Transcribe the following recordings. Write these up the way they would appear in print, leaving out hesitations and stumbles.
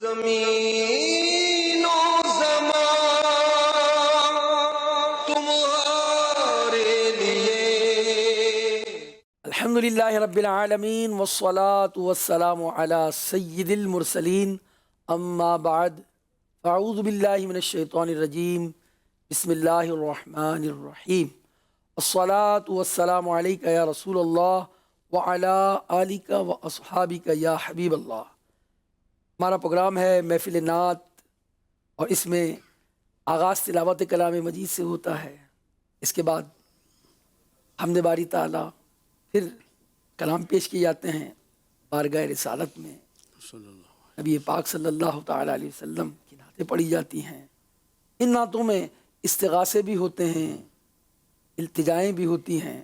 زمین و زمان تمہارے لیے۔ الحمدللہ رب العالمین والصلاة والسلام علی سید المرسلین، اما بعد فاعوذ باللہ من الشیطان الرجیم، بسم اللہ الرحمن الرحیم۔ الصلاة والسلام علیکہ یا رسول اللہ وعلی آلک واصحابک یا حبیب اللہ۔ ہمارا پروگرام ہے محفل نعت، اور اس میں آغاز تلاوت کلام مجید سے ہوتا ہے، اس کے بعد حمد باری تعالیٰ، پھر کلام پیش کیے جاتے ہیں بارگاہ رسالت میں، نبی پاک صلی اللہ تعالیٰ علیہ وسلم کی نعتیں پڑھی جاتی ہیں۔ ان نعتوں میں استغاثے بھی ہوتے ہیں، التجائیں بھی ہوتی ہیں،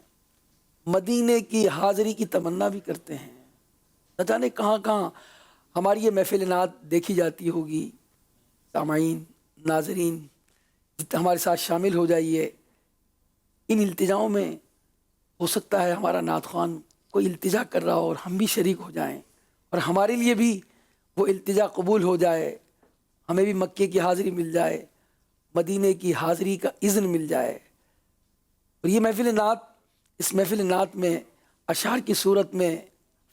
مدینے کی حاضری کی تمنا بھی کرتے ہیں۔ نہ جانے کہاں کہاں ہماری یہ محفل نعت دیکھی جاتی ہوگی۔ سامعین، ناظرین، جتنا ہمارے ساتھ شامل ہو جائیے۔ ان التجاؤں میں ہو سکتا ہے ہمارا نعت خوان کوئی التجا کر رہا ہو اور ہم بھی شریک ہو جائیں، اور ہمارے لیے بھی وہ التجا قبول ہو جائے، ہمیں بھی مکے کی حاضری مل جائے، مدینے کی حاضری کا اذن مل جائے۔ اور یہ محفل نعت، اس محفل نعت میں اشعار کی صورت میں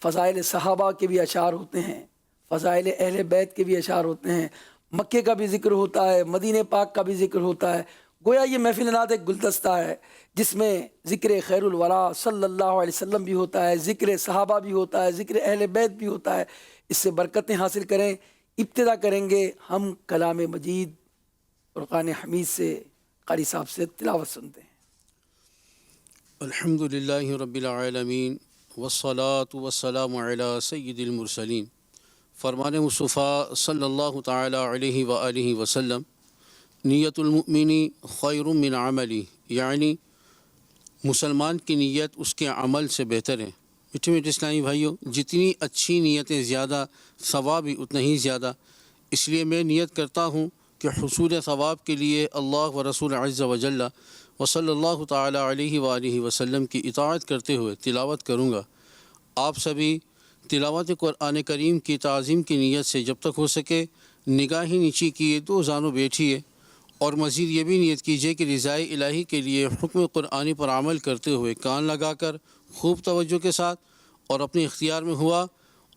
فضائل صحابہ کے بھی اشعار ہوتے ہیں، فضائل اہل بیت کے بھی اشعار ہوتے ہیں، مکے کا بھی ذکر ہوتا ہے، مدینہ پاک کا بھی ذکر ہوتا ہے۔ گویا یہ محفل نعت ایک گلدستہ ہے جس میں ذکر خیر الورا صلی اللہ علیہ وسلم بھی ہوتا ہے، ذکر صحابہ بھی ہوتا ہے، ذکر اہل بیت بھی ہوتا ہے۔ اس سے برکتیں حاصل کریں۔ ابتدا کریں گے ہم کلام مجید فرقان حمید سے، قاری صاحب سے تلاوت سنتے ہیں۔ الحمدللہ رب العالمین والصلاة والسلام علی سید المرسلین۔ فرمان مصطفیٰ صلی اللہ تعالی علیہ وآلہ وسلم، نیت المؤمنی خیر من عملی، یعنی مسلمان کی نیت اس کے عمل سے بہتر ہے۔ میٹھے میٹھے اسلامی بھائیوں، جتنی اچھی نیتیں زیادہ، ثواب بھی اتنا ہی زیادہ۔ اس لیے میں نیت کرتا ہوں کہ حصول ثواب کے لیے اللہ و رسول عز و جل و صلی اللہ تعالی علیہ وآلہ وسلم کی اطاعت کرتے ہوئے تلاوت کروں گا۔ آپ سبھی تلاوت قرآن کریم کی تعظیم کی نیت سے جب تک ہو سکے نگاہیں نیچی کیے، دو زانوں بیٹھیے، اور مزید یہ بھی نیت کیجیے کہ رضائے الہی کے لیے حکم قرآنی پر عمل کرتے ہوئے کان لگا کر خوب توجہ کے ساتھ، اور اپنے اختیار میں ہوا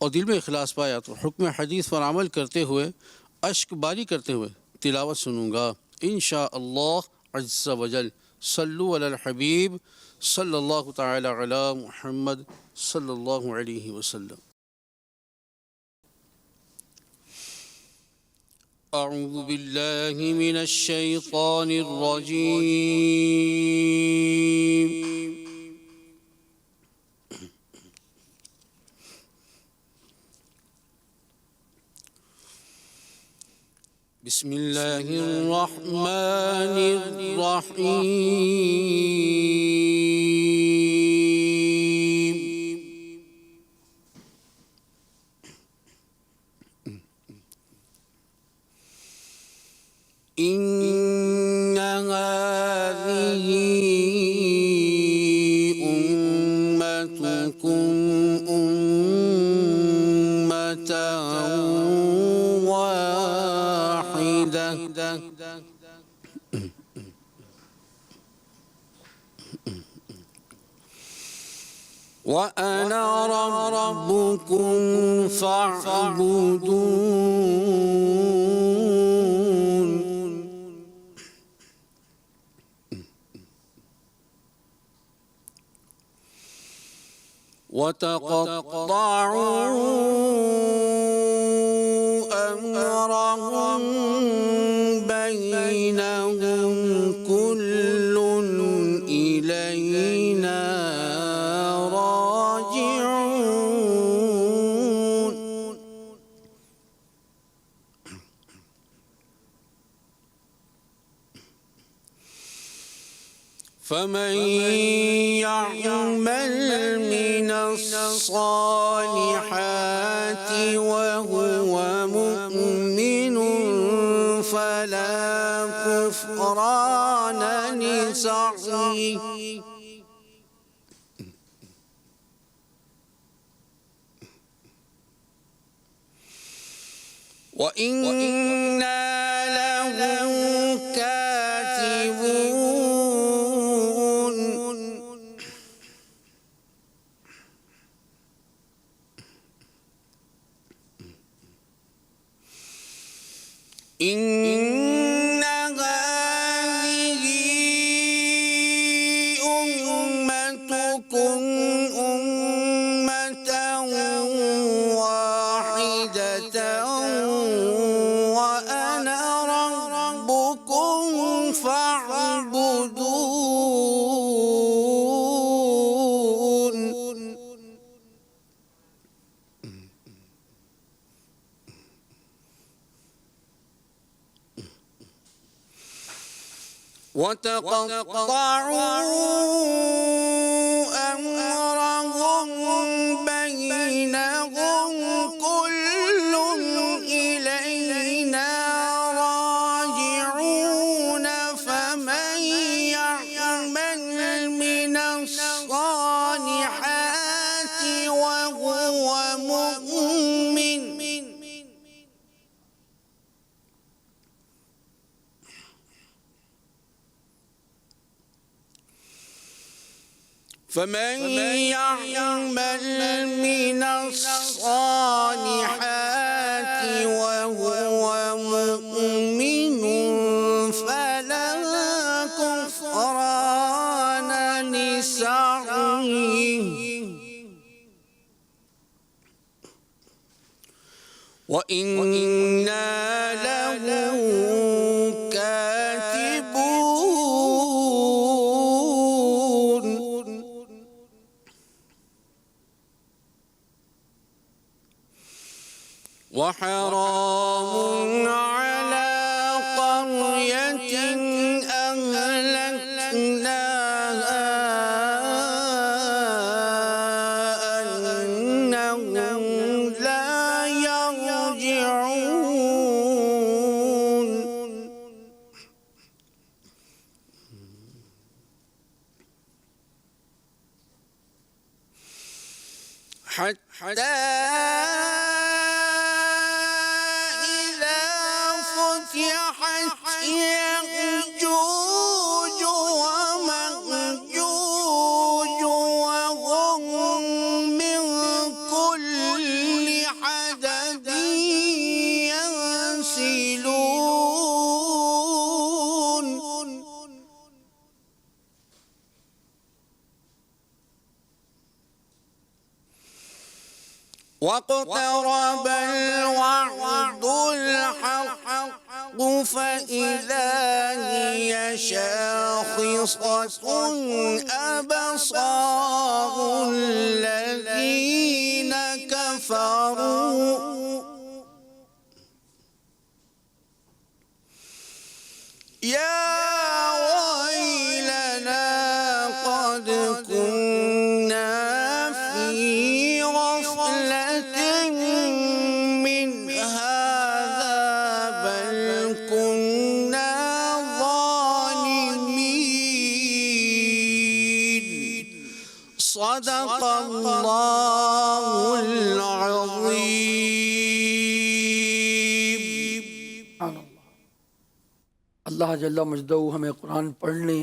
اور دل میں اخلاص پایا تو حکم حدیث پر عمل کرتے ہوئے اشک باری کرتے ہوئے تلاوت سنوں گا انشاءاللہ عز و جل۔ صلو علی الحبیب صلی اللہ تعالی علی محمد صلی اللہ علیہ وسلم۔ اعوذ باللہ من الشیطان الرجیم۔ بسم اللہ الرحمن الرحیم۔ إن هذه أمتكم أمة واحدة وأنا ربكم فاعبدون۔ وتقطعوا أمرهم بينهم كل إلينا راجعون۔ فمن يعمل من الصالحات وهو مؤمن فلا كفران لسعيه وَإِنَّا لَهُ كَاتِبُونَ إِنَّ هَٰذِهِ أُمَّتُكُمْ أُمَّةً وَاحِدَةً وَأَنَا رَبُّكُمْ فَاعْبُدُونِ وَتَقَطَّعُوا أَمْرَهُم بَيْنَهُمْ كُلٌّ إِلَيْنَا رَاجِعُونَ فَمَن يَعْمَلْ مِنَ الصَّالِحَاتِ وَهُوَ مُؤْمِنٌ فمن يعمل من الصالحات وهو مؤمن فلا كفران لسعيه وإنا له كاتبون وحرام على قرية أهلكناها أنهم لا يرجعون حتى فتحت يأجوج ومأجوج وهم من كل حدب ينسلون واقترب الوعد الحق فإذا هي شاخصة أبصار الذين كفروا يا ويلنا قد كنا في غفلة من هذا بل كنا ظالمين صدق الله العظيم. سبحان اللہ. اللہ جل مجدہ ہمیں قرآن پڑھنے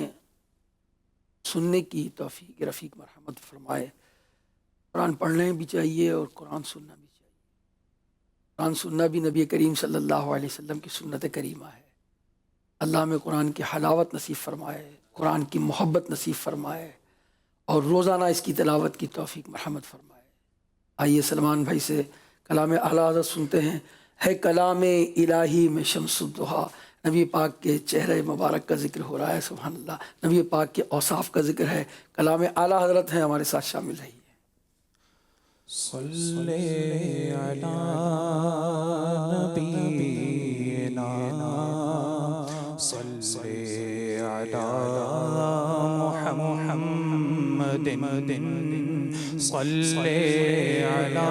سننے کی توفیق رفیق مرحمت فرمائے. قرآن پڑھنا بھی چاہیے اور قرآن سننا بھی چاہیے. قرآن سننا بھی نبی کریم صلی اللہ علیہ وسلم کی سنت کریمہ ہے. اللہ ہمیں قرآن کی حلاوت نصیب فرمائے, قرآن کی محبت نصیب فرمائے اور روزانہ اس کی تلاوت کی توفیق مرحمت فرمائے. آئیے سلمان بھائی سے کلام اعلیٰ حضرت سنتے ہیں. ہے کلام الہی میں شمس الضحیٰ, نبی پاک کے چہرے مبارک کا ذکر ہو رہا ہے. سبحان اللہ. نبی پاک کے اوصاف کا ذکر ہے. کلام اعلیٰ حضرت ہیں, ہمارے ساتھ شامل رہیے. صلی علی نبینا صلی علی محمد صلی علی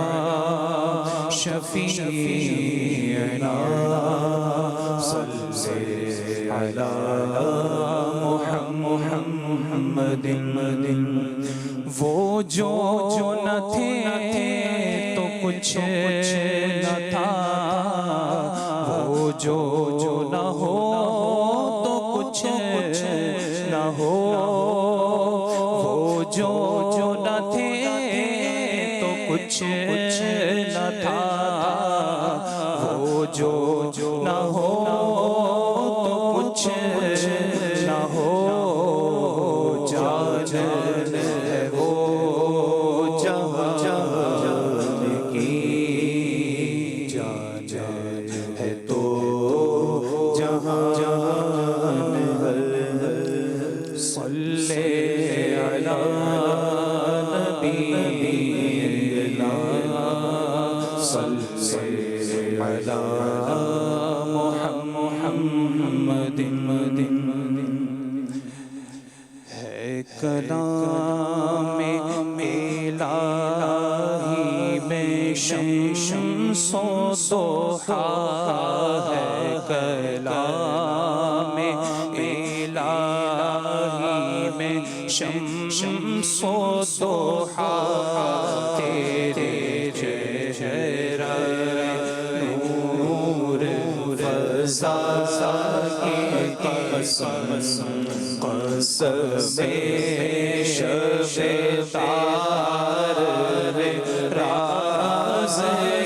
شفیعنا صلی علی محمد وہ جو نہ تھے تو کچھ نہ تھا, جو نہ ہو تو کچھ نہ ہو، وہ جو نہ تھے تو کچھ نہ تھا، وہ جو نہ ہو تو کچھ نہ ہو، جان ہے وہ جہان کی، جان ہے تو جہان ہے، صلی علی نبینا، صلی علی محمد، ہے کلام الہی میں شمس و ضحیٰ، ہے کلام الہی میں شمس و ضحیٰ، تیرے چہرہ نور فضا کی قسم، قسم شب تار راز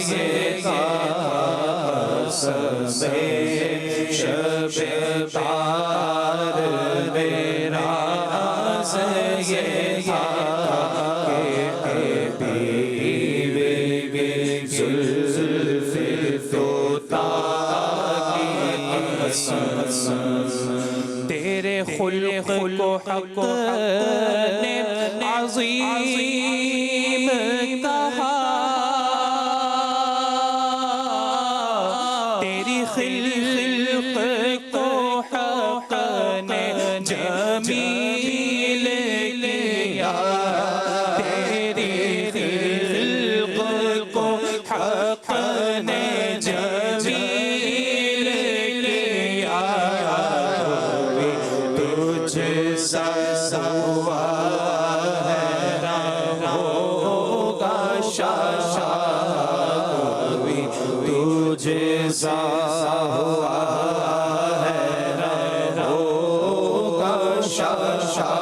یہ تھا، قسم شب تار راز یہ تھا، کہ بیوی زلف توتا کی قسم، تیرے خلق کو حق نے عظیم کہا، تیری خلق کو حق نے جمیل کیا، تیری خلق کو حق نے جمیل کیا، تجھ سا ہوا ہے نہ ہوگا شاشا، کوئی تجھ سا ہوا ہے نہ ہوگا شاشا،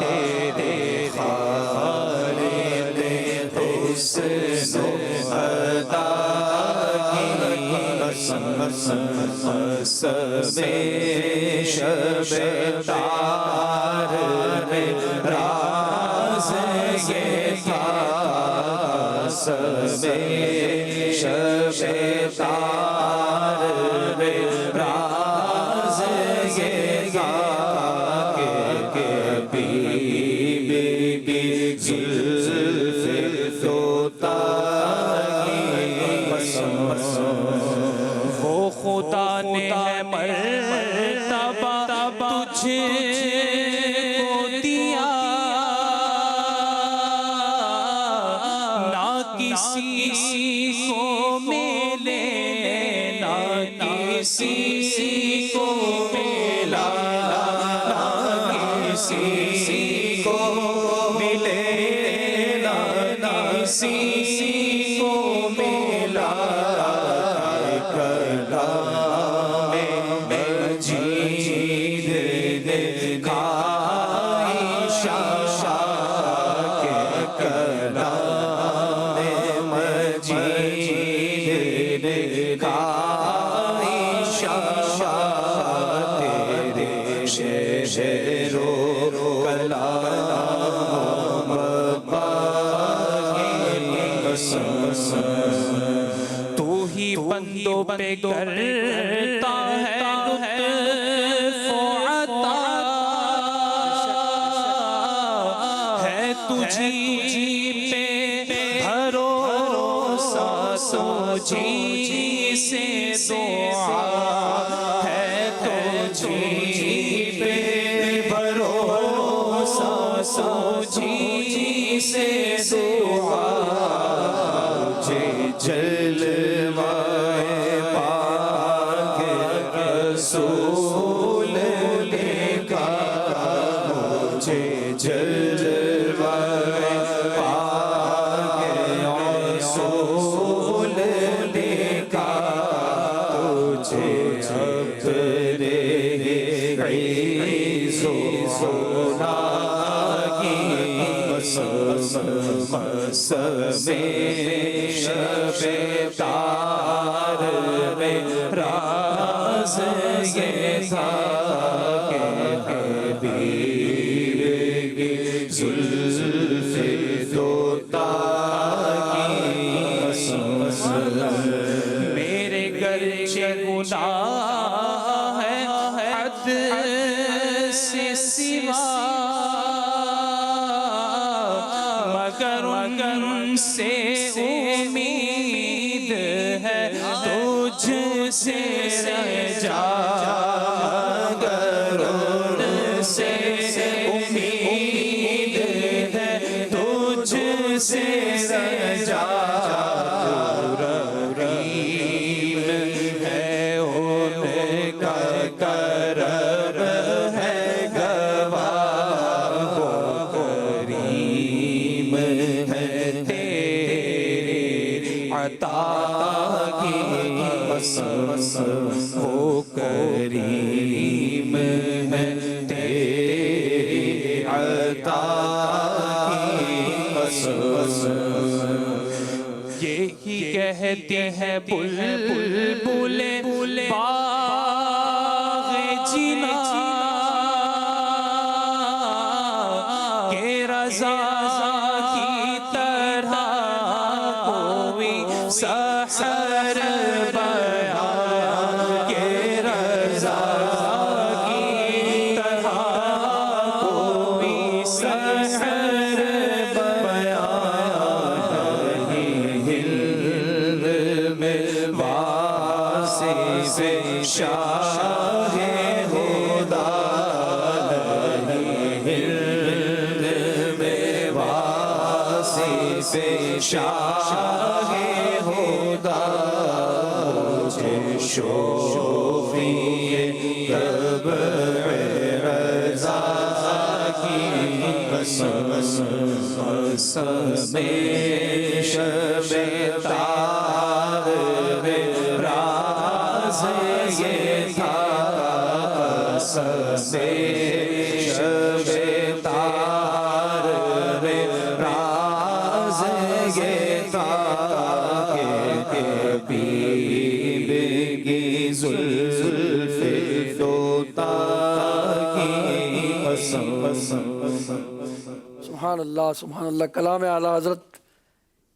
تیرے خالق حسن و ادا کی قسم، قسم شب تار راز یہ تھا، قسم شب تار راز یہ تھا، کہ بی زلف توتا کی قسم، وہ خدا نے ہے مرتبہ تجھ کو دیا، نہ کسی کو ملے نہ کسی کو ملا، نہ کسی کو ملے نہ کسی کو ملا، کلام مجید دکھائی شاشا، کہ کلام مجید دکھائی شاشا، تیرے شعر و کلام باقی قسم، تو ہی بندوں پہ کرتا ہے لطف و عطا، ہے تجھی پہ بھروسہ، سوجھی سے دعا، ہے تجھی پہ بھروسہ، سوجھی سے دعا، مجھے جلوائے پاک رسول دیکھا، مجھے جلوائے پاک رسول دیکھا، مجھے اپنے عز و علا کی قسم شب تار میں راز یہ تھا کہ حبیب کی زلف دوتا کی قسم میرے گرچہ گناہ ہے حد سے سوا مگر ان سے امید ہے تجھ سے رجا مگر ان سے امید ہے تجھ سے رجا رحیم ہے ان کا کرم ہے گواہ وہ کریم ہے تیری عطا کی قسم وہ کریم ہے تیری عطا کی قسم یہی کہتے ہیں بلبل باغ جینا کہ رضا کی طرح کوئی سحر بیان کہ رضا کی طرح کوئی سحر بیان ہند میں واصف شاہ خدا ہند میں واصف شاہ خدا مجھے شوقی طبع رضا کی قسم شب تار میں راز یہ تھا قسم شب تار میں راز یہ تھا کہ حبیب کی زلف دوتا کی قسم سبحان اللہ سبحان اللہ. کلام اعلیٰ حضرت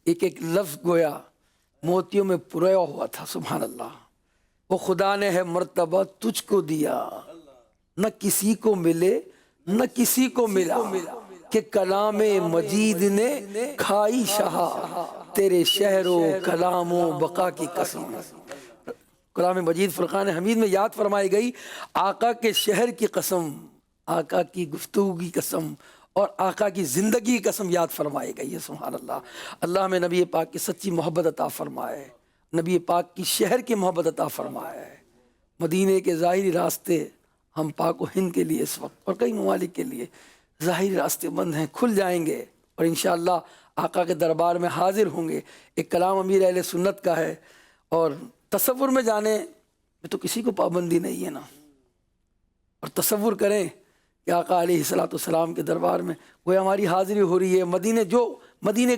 ایک ایک لفظ گویا موتیوں میں پرویا ہوا تھا. سبحان اللہ. وہ خدا نے ہے مرتبہ تجھ کو دیا نہ کسی کو ملے نہ کسی کو ملا کہ کلام مجید نے کھائی شہا تیرے شہر و کلام و بقا کی قسم. کلام مجید فرقان حمید میں یاد فرمائی گئی آقا کے شہر کی قسم، آقا کی گفتگو کی قسم اور آقا کی زندگی کی قسم یاد فرمائی گئی ہے. سبحان اللہ. اللہ ہمیں نبی پاک کی سچی محبت عطا فرمائے، نبی پاک کی شہر کی محبت عطا فرمائے. مدینے کے ظاہری راستے ہم پاک و ہند کے لیے اس وقت اور کئی ممالک کے لیے ظاہری راستے بند ہیں، کھل جائیں گے اور انشاءاللہ آقا کے دربار میں حاضر ہوں گے. ایک کلام امیر اہل سنت کا ہے اور تصور میں جانے میں تو کسی کو پابندی نہیں ہے نا. اور تصور کریں کہ آقا علیہ الصلوۃ والسلام کے دربار میں وہ ہماری حاضری ہو رہی ہے. مدینے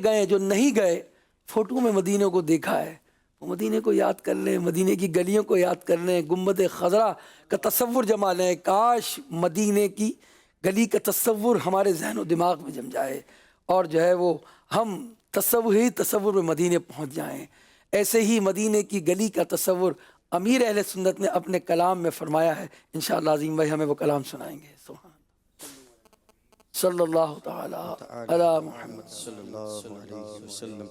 گئے جو نہیں گئے فوٹو میں مدینے کو دیکھا ہے وہ مدینے کو یاد کر لیں، مدینے کی گلیوں کو یاد کر لیں، گنبد خضرا کا تصور جما لیں. کاش مدینے کی گلی کا تصور ہمارے ذہن و دماغ میں جم جائے اور جو ہے وہ ہم تصور میں مدینے پہنچ جائیں. ایسے ہی مدینے کی گلی کا تصور امیر اہل سنت نے اپنے کلام میں فرمایا ہے. انشاءاللہ عظیم بھائی ہمیں وہ کلام سنائیں گے. سبحان صلی اللہ تعالی علی محمد صلی اللہ علیہ وسلم.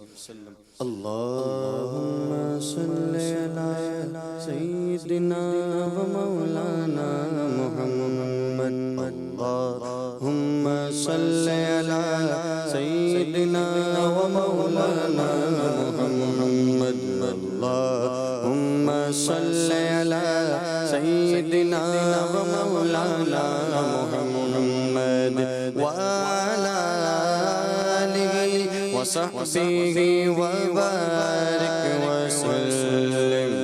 اللہم صلی علی سیدنا و مولانا محمد. اللہم صلی علی سیدنا و مولانا محمد. اللہم صلی علی سیدنا و مولانا محمد وعلى آله وصحبه وبارك وسلم.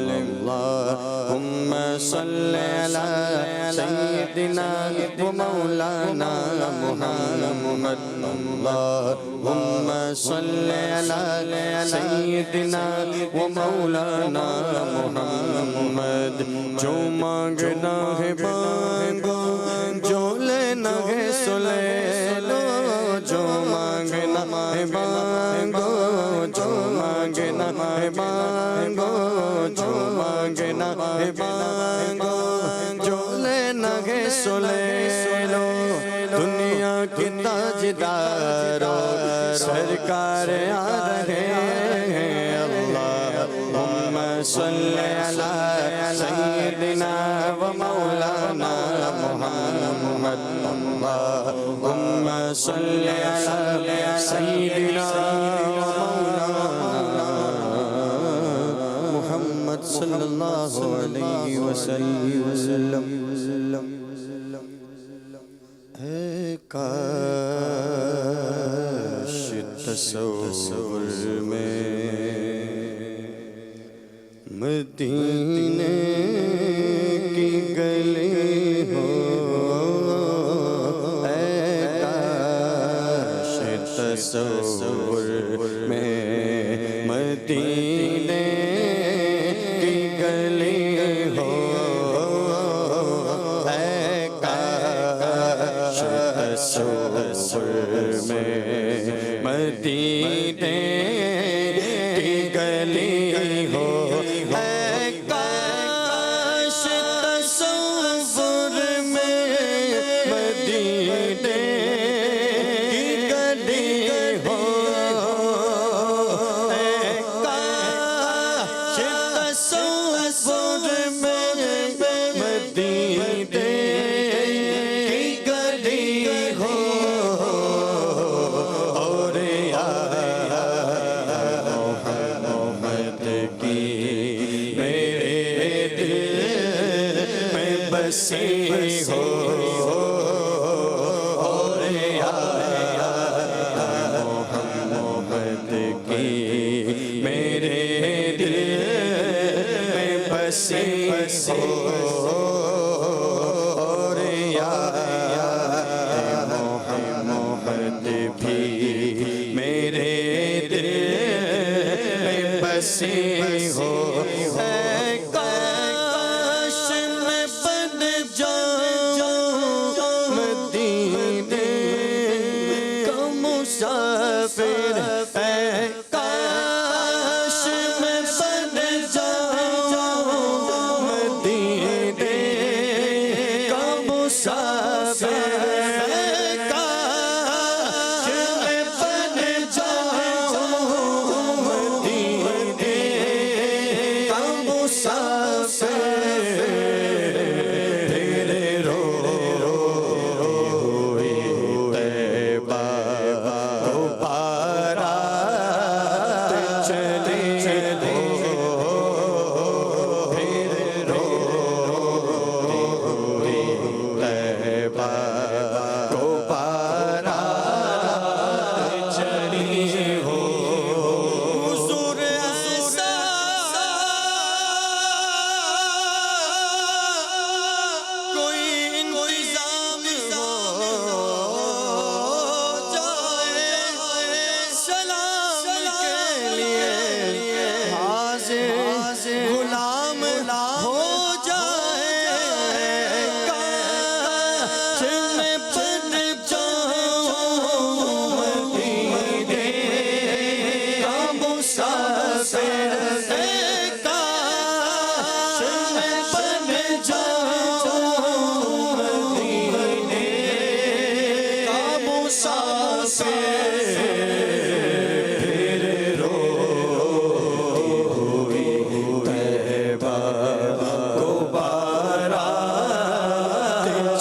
اللهم صل على سيدنا ومولانا محمد اللهم صل على سيدنا ومولانا محمد جو مانگنا ہے مانگو جو لینا ہے سو لے لو جو مانگنا ہے مانگو جو مانگنا ہے مانگو جو مانگنا ہے مانگو جو لینا ہے سو لے لو دنیا کی تاجدارو سرکار آ رہے ہیں اللہم صلی علی سیدنا و مولانا محمد اللہم صلی علی سیدنا و مولانا محمد صلی اللہ علیہ وسلم اے کاش تصور میں مدینے کی گلی ہو اے کاش تصور میں مدینے کی گلی ہو اے کاش تصور میں مدینے کی گلی ہو اے کاش تصور میں مدینے کی گلی ہو اے کاش تصور میں مدینے کی گلی ہو اور یا محمد کی میرے دل میں بسی ہو اور یا محمد کی میرے دل میں بسی ہو اور یا محمد بھی میرے دل میں بسی ہو اے کاش میں بن جاؤں مدینے کا مسافر اے کاش میں بن جاؤں مدینے کا مسافر اے کاش میں بن جاؤں مدینے کا مسافر تیرے روئے طیبہ کو بارات چلے ہو تیرے روئے طیبہ کو بارات چلی ہو حضور ایسا کوئی انتظام ہو جائے سلام کے لیے حاضر غلام ہو جائے کاش میں بن جاؤں مدینے کا مسافر اے کاش میں بن جاؤں مدینے کا مسافر پھر روئی طیبہ کو بارات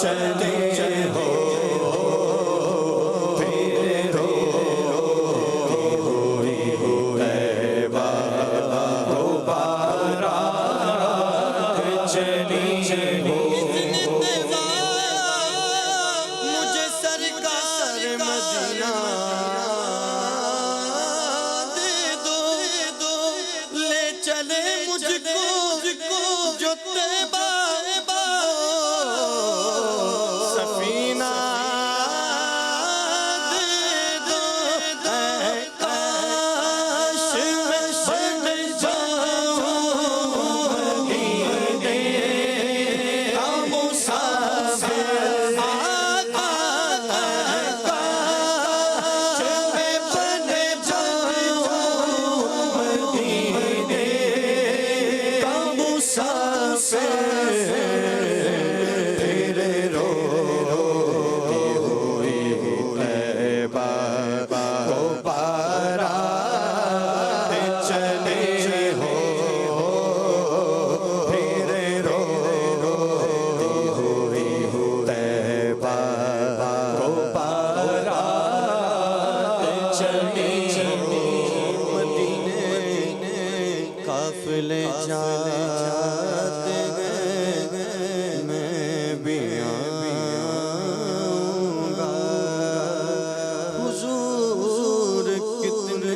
چلی ہو پھر روئی طیبہ کو بارات چلی ہو مجھے سرکار مدینہ دے دو لے چلے مجھ کو جو پھر روتی ہوئی طیبہ کو بارات چلے ہو، پھر روتی ہوئی طیبہ کو بارات چلے ہو، مدینے قافلے جاتے ہیں، میں بھی آؤں گا، حضور کتنے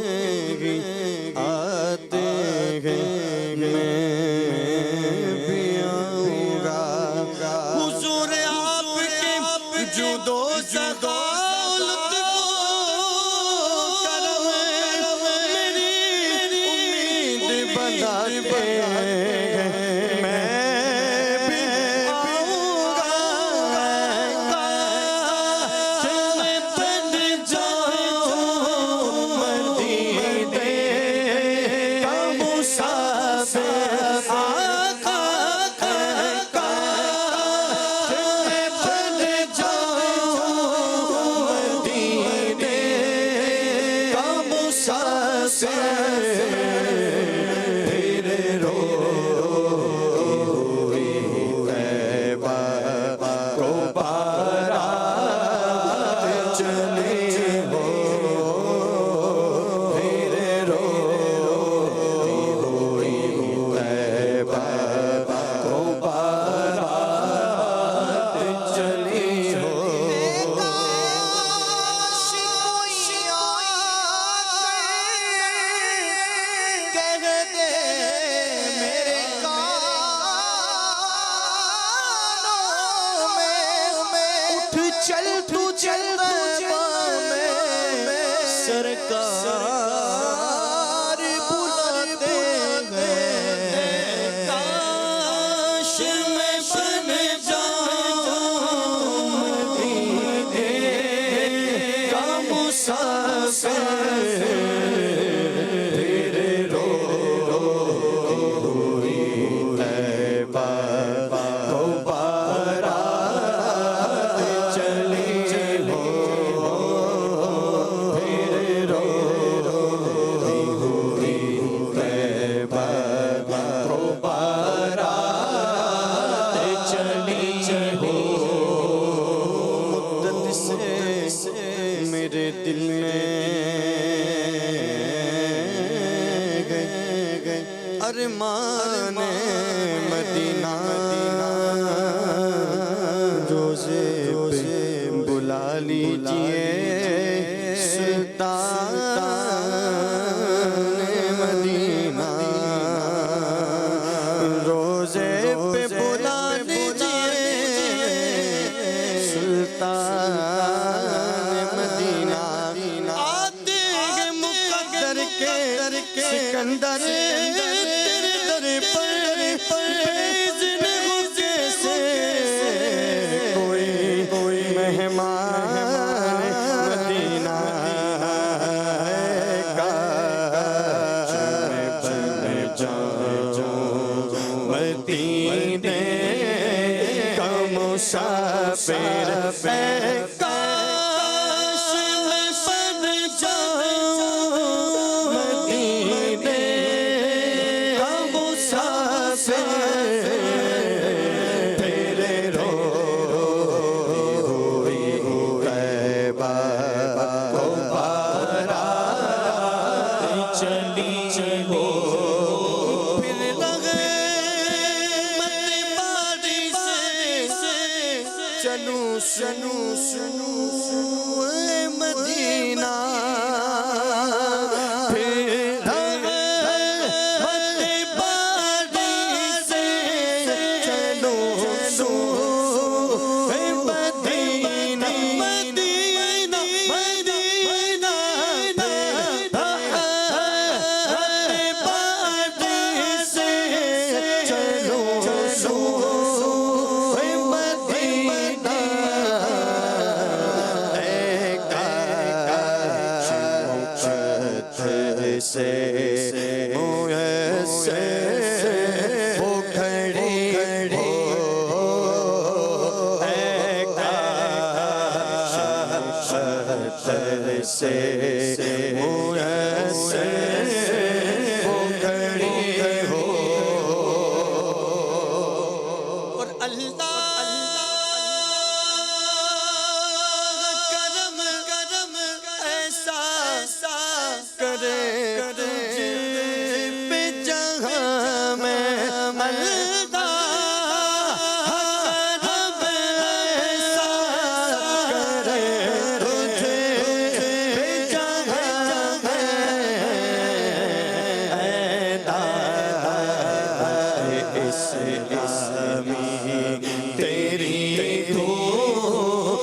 ہی آتے ہیں، میں بھی آؤں گا، حضور آپ کے جود و سخاوت کرم میری امید بندھاتے ہیں، میں بھی آؤں گا، کاش میں بن جاؤں مدینے کا مسافر، آقا کاش میں بن جاؤں مدینے کا مسافر، پھر روتی ہوئی طیبہ کو بارات چلے ہو، پھر روتی ہوئی طیبہ کو بارات چلے ہو، چل تو چل سرکار بلاتے ہیں، کاش میں بن جاؤں مدینے کا مسافر، پھر روتی ہوئی طیبہ کو بارات چلے ہو، پھر روتی ہوئی طیبہ کو بارات چلے ہو، مدت سے میرے دل میں ارمان مدینہ، روزے پہ بلا لیجئے سلطان مدینہ، روزے پہ بلا لیجئے سلطان مدینہ، آتے ہیں مقدر کے سکندر تیرے در پر بیزن ہو، جیسے کوئی مہمان مدینہ، کاش میں بن جاؤں مدینے کا مسافر، کاش میں بن جاؤں مدینے کا مسافر، پھر روتی ہوئی طیبہ کو بارات چلی ہو، پھر لگے مت باری سے چلوں مدینہ، پھر لگے مت باری سے چلوں مدینہ، مدینہ مدینہ، باری سے چلوں مدینہ، سے میسر وہ گھڑی ہو، اور اللہ کرم ایسا کرے تجھ پہ جہاں میں، اللہ کرم ایسا کرے تجھ پہ جہاں میں، اے دائے اسلامی تیری دھوپ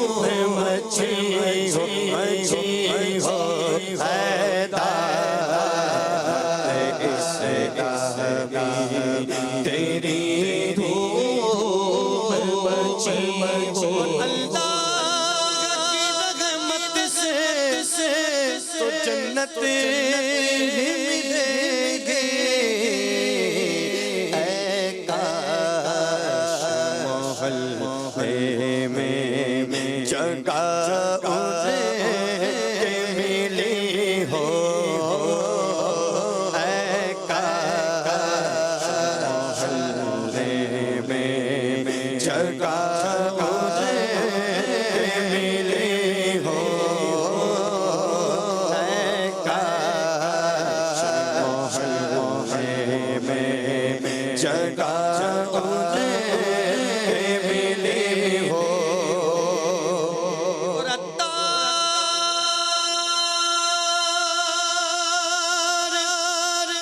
مچی ہو، مچی ہو، اے دائے اسلامی تیری دھوپ مچی ہو، اللہ کی رحمت سے تو جنت ملے گی، اے کاش محلے میں جگہ اسے ملی ہو، اے کاش محلے میں جگہ اسے ملی ہو، اے کاش محلے میں جگہ اسے ملی ہو، اور عطار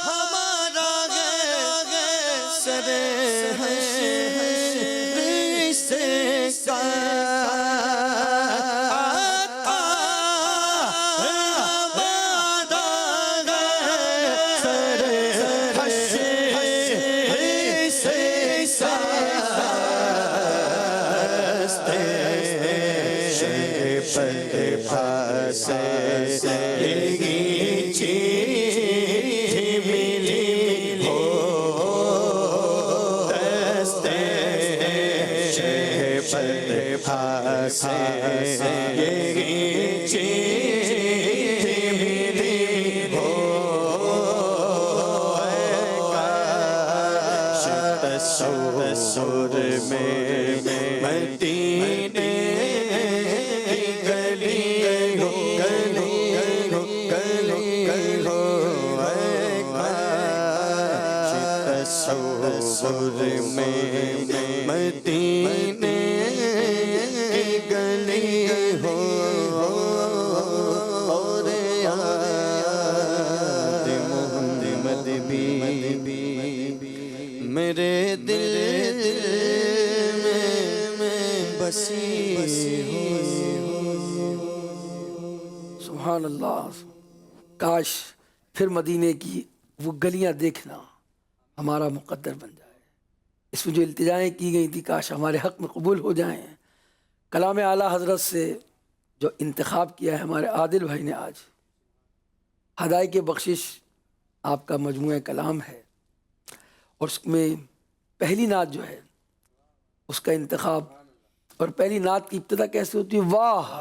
ہمارا ہے سر حشر سے کا، عطار ہمارا ہے سر حشر سے کا، پاس یہی چیز ملی ہو، دستے شہبت پاس یہی چیز ملی ہو، اے کاش تصور میں مدینے کی گلی ہو، گلی ہو، گلی ہو، اے کاش تصور میں مدینے کی گلی ہو، اور یاد محمد بھی میرے دل میں بسی ہو۔ سبحان اللہ، کاش پھر مدینے کی وہ گلیاں دیکھنا ہمارا مقدر بن جائے۔ اس میں جو التجائیں کی گئی تھی کاش ہمارے حق میں قبول ہو جائیں۔ کلام اعلیٰ حضرت سے جو انتخاب کیا ہے ہمارے عادل بھائی نے آج، ہدایت کی بخشش آپ کا مجموعہ کلام ہے، اور اس میں پہلی نعت جو ہے اس کا انتخاب، اور پہلی نعت کی ابتدا کیسے ہوتی ہے؟ واہ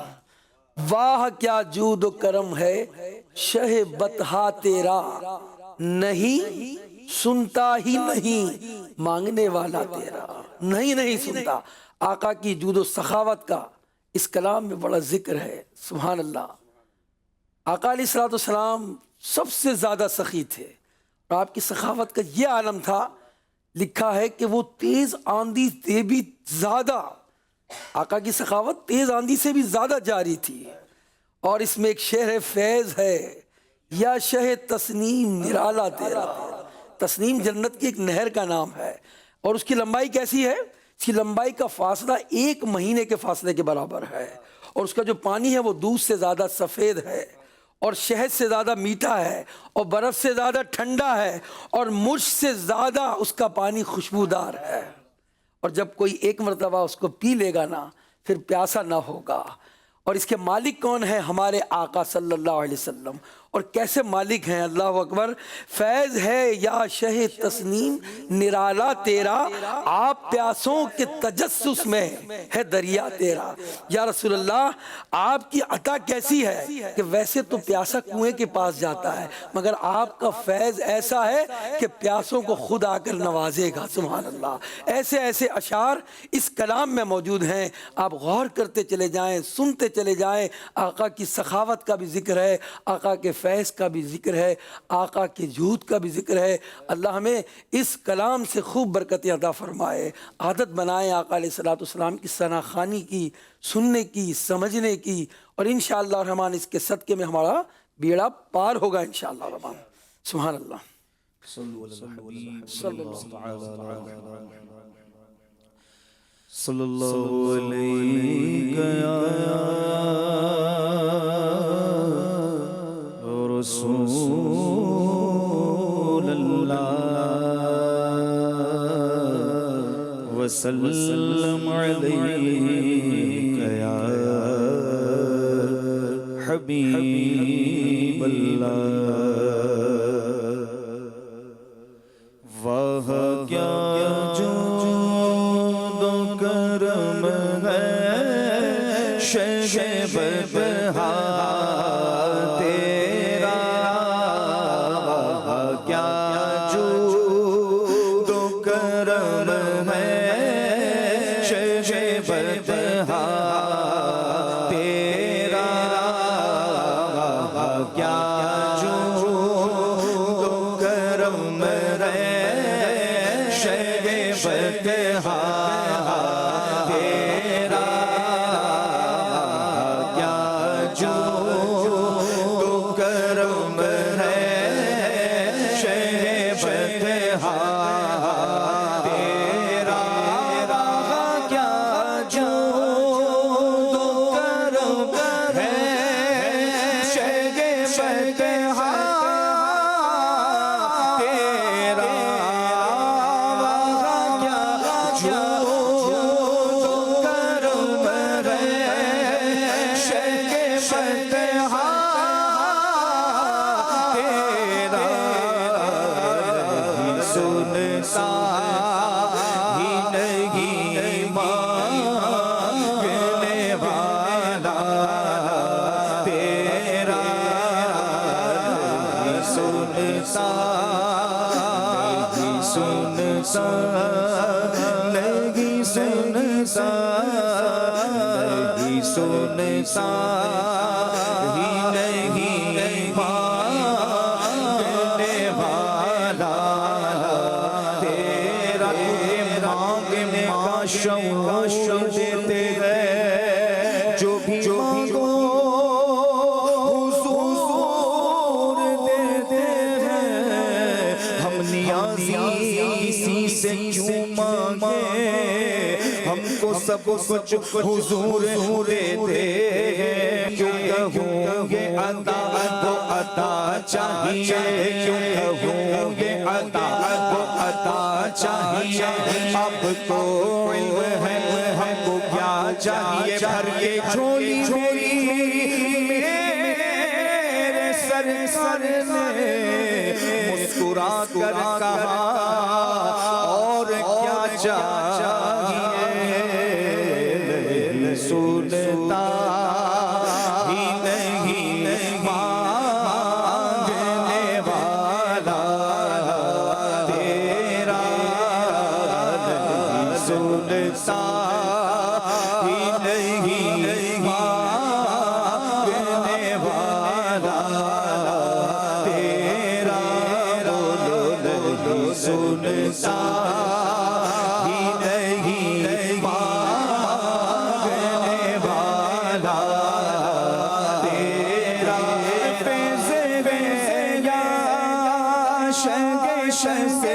واہ کیا جود و کرم ہے شہ بطحا تیرا، نہیں سنتا ہی نہیں مانگنے والا تیرا، نہیں سنتا۔ آقا کی جود و سخاوت کا اس کلام میں بڑا ذکر ہے، سبحان اللہ۔ آقا علیہ السلام سب سے زیادہ سخی تھے، اور آپ کی سخاوت کا یہ عالم تھا، لکھا ہے کہ وہ تیز آندھی سے بھی زیادہ، آقا کی سخاوت تیز آندھی سے بھی زیادہ جاری تھی۔ اور اس میں ایک شعر فیض ہے، یا شہ تسنیم نرالا تیرا، تسنیم جنت کی ایک نہر کا نام ہے، اور اس کی لمبائی کیسی ہے؟ اس کی لمبائی کا فاصلہ 1 مہینے کے فاصلے کے برابر ہے، اور اس کا جو پانی ہے وہ دودھ سے زیادہ سفید ہے، اور شہد سے زیادہ میٹھا ہے، اور برف سے زیادہ ٹھنڈا ہے، اور مشک سے زیادہ اس کا پانی خوشبودار ہے، اور جب کوئی ایک مرتبہ اس کو پی لے گا نا پھر پیاسا نہ ہوگا۔ اور اس کے مالک کون ہے؟ ہمارے آقا صلی اللہ علیہ وسلم، اور کیسے مالک ہیں، اللہ اکبر۔ فیض ہے یا شہ تسنیم نرالا تیرا، آپ پیاسوں کے تجسس میں ہے دریا تیرا۔ یا رسول اللہ آپ کی عطا کیسی ہے کہ ویسے تو پیاسا کنویں کے پاس جاتا ہے، مگر آپ کا فیض ایسا ہے کہ پیاسوں کو خود آ کر نوازے گا۔ سبحان اللہ۔ ایسے ایسے اشعار اس کلام میں موجود ہیں، آپ غور کرتے چلے جائیں، سنتے چلے جائیں۔ آقا کی سخاوت کا بھی ذکر ہے، آقا کے فیض کا بھی ذکر ہے، آقا کے جود کا بھی ذکر ہے۔ اللہ ہمیں اس کلام سے خوب برکت عطا فرمائے، عادت بنائے آقا علیہ السلام کی ثنا خوانی کی، سننے کی، سمجھنے کی، اور انشاءاللہ الرحمن اس کے صدقے میں ہمارا بیڑا پار ہوگا انشاءاللہ الرحمن۔ سبحان اللہ۔ صلی اللہ علیہ رسول اللہ وسلم علیک یا حبیب اللہ۔ واہ کیا جود و کرم ہے شہ بدہا تیرا، واہ کیا جود و کرم ہے شہ بدہا تیرا، واہ کیا جود و کرم ہے شہ بدہا تیرا، کیا جود و کرم ہے شہ بدہا تیرا، کیا جود و کرم ہے شہ بدہا تیرا، سنتا ہی نہیں مانگنے والا تیرا، سنتا سنتا نہیں سنتا نہیں سنتا ہی نہیں مانگنے والا تیرا، مانگنے کا شعور دیتے ہیں، جو بھی مانگو حضور دیتے ہیں، ہم نیازی اسی سے کیوں مانگے، ہم کو سب کچھ حضور دیتے ہیں، کیوں کہوں گے عطا وہ عطا چاہیے، کیوں کہوں گے عطا وہ عطا چاہیے، اب تو علم ہے ہم کو کیا چاہیے، بھر کے جھولی میرے سر نے مسکرا کر کہا اور کیا چاہیے، سنتا ہی نہیں مانگنے والا تیرا، سنتا ہی نہیں مانگنے والا تیرا، سنتا ہی نہیں مانگنے والا تیرا، فیض یا شہ سے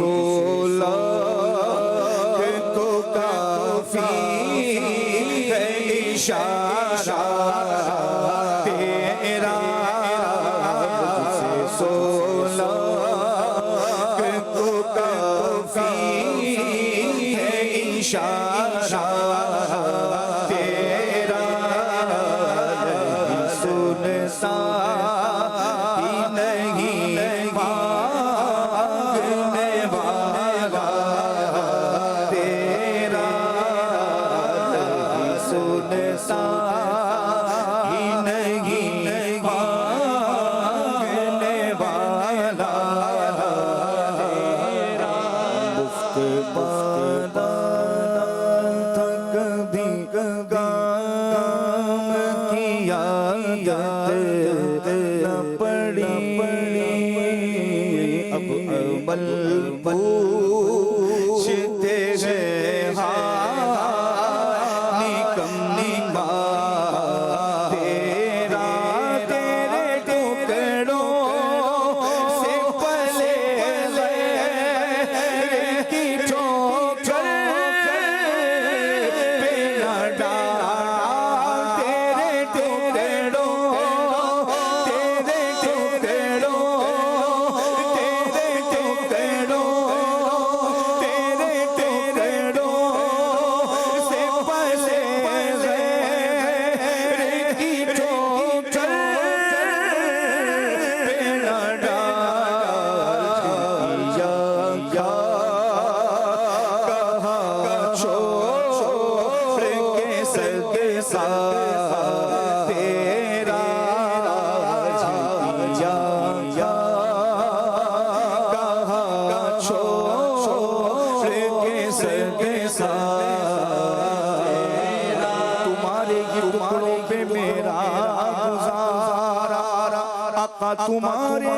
رسول کو کافی ہے اشارہ تیرا رسول کو کافی ہے اشارہ تیرا سنتا ہی نہیں مانگنے والا تیرا سنتا ہی نہیں مانگنے والا تیرا مفت پادا تھا کبھی کام کی عادت نہ پڑی اب عمل پوچھتے ہیں نکم تیرا تیرے ٹکڑوں سے پلے کی ٹھوکر پہ نہ ڈال تیرے ٹکڑوں تیرے ٹکڑوں تیرے ٹکڑوں تیرے ٹکڑوں سے پلے کی ٹھوکر پہ نہ ڈال کہاں چھوڑ کے سگے ساتھ تیرا کہاں چھوڑ کے سگے ساتھ تمہارے ٹکڑوں پہ میرا گزارا آقا تمہارے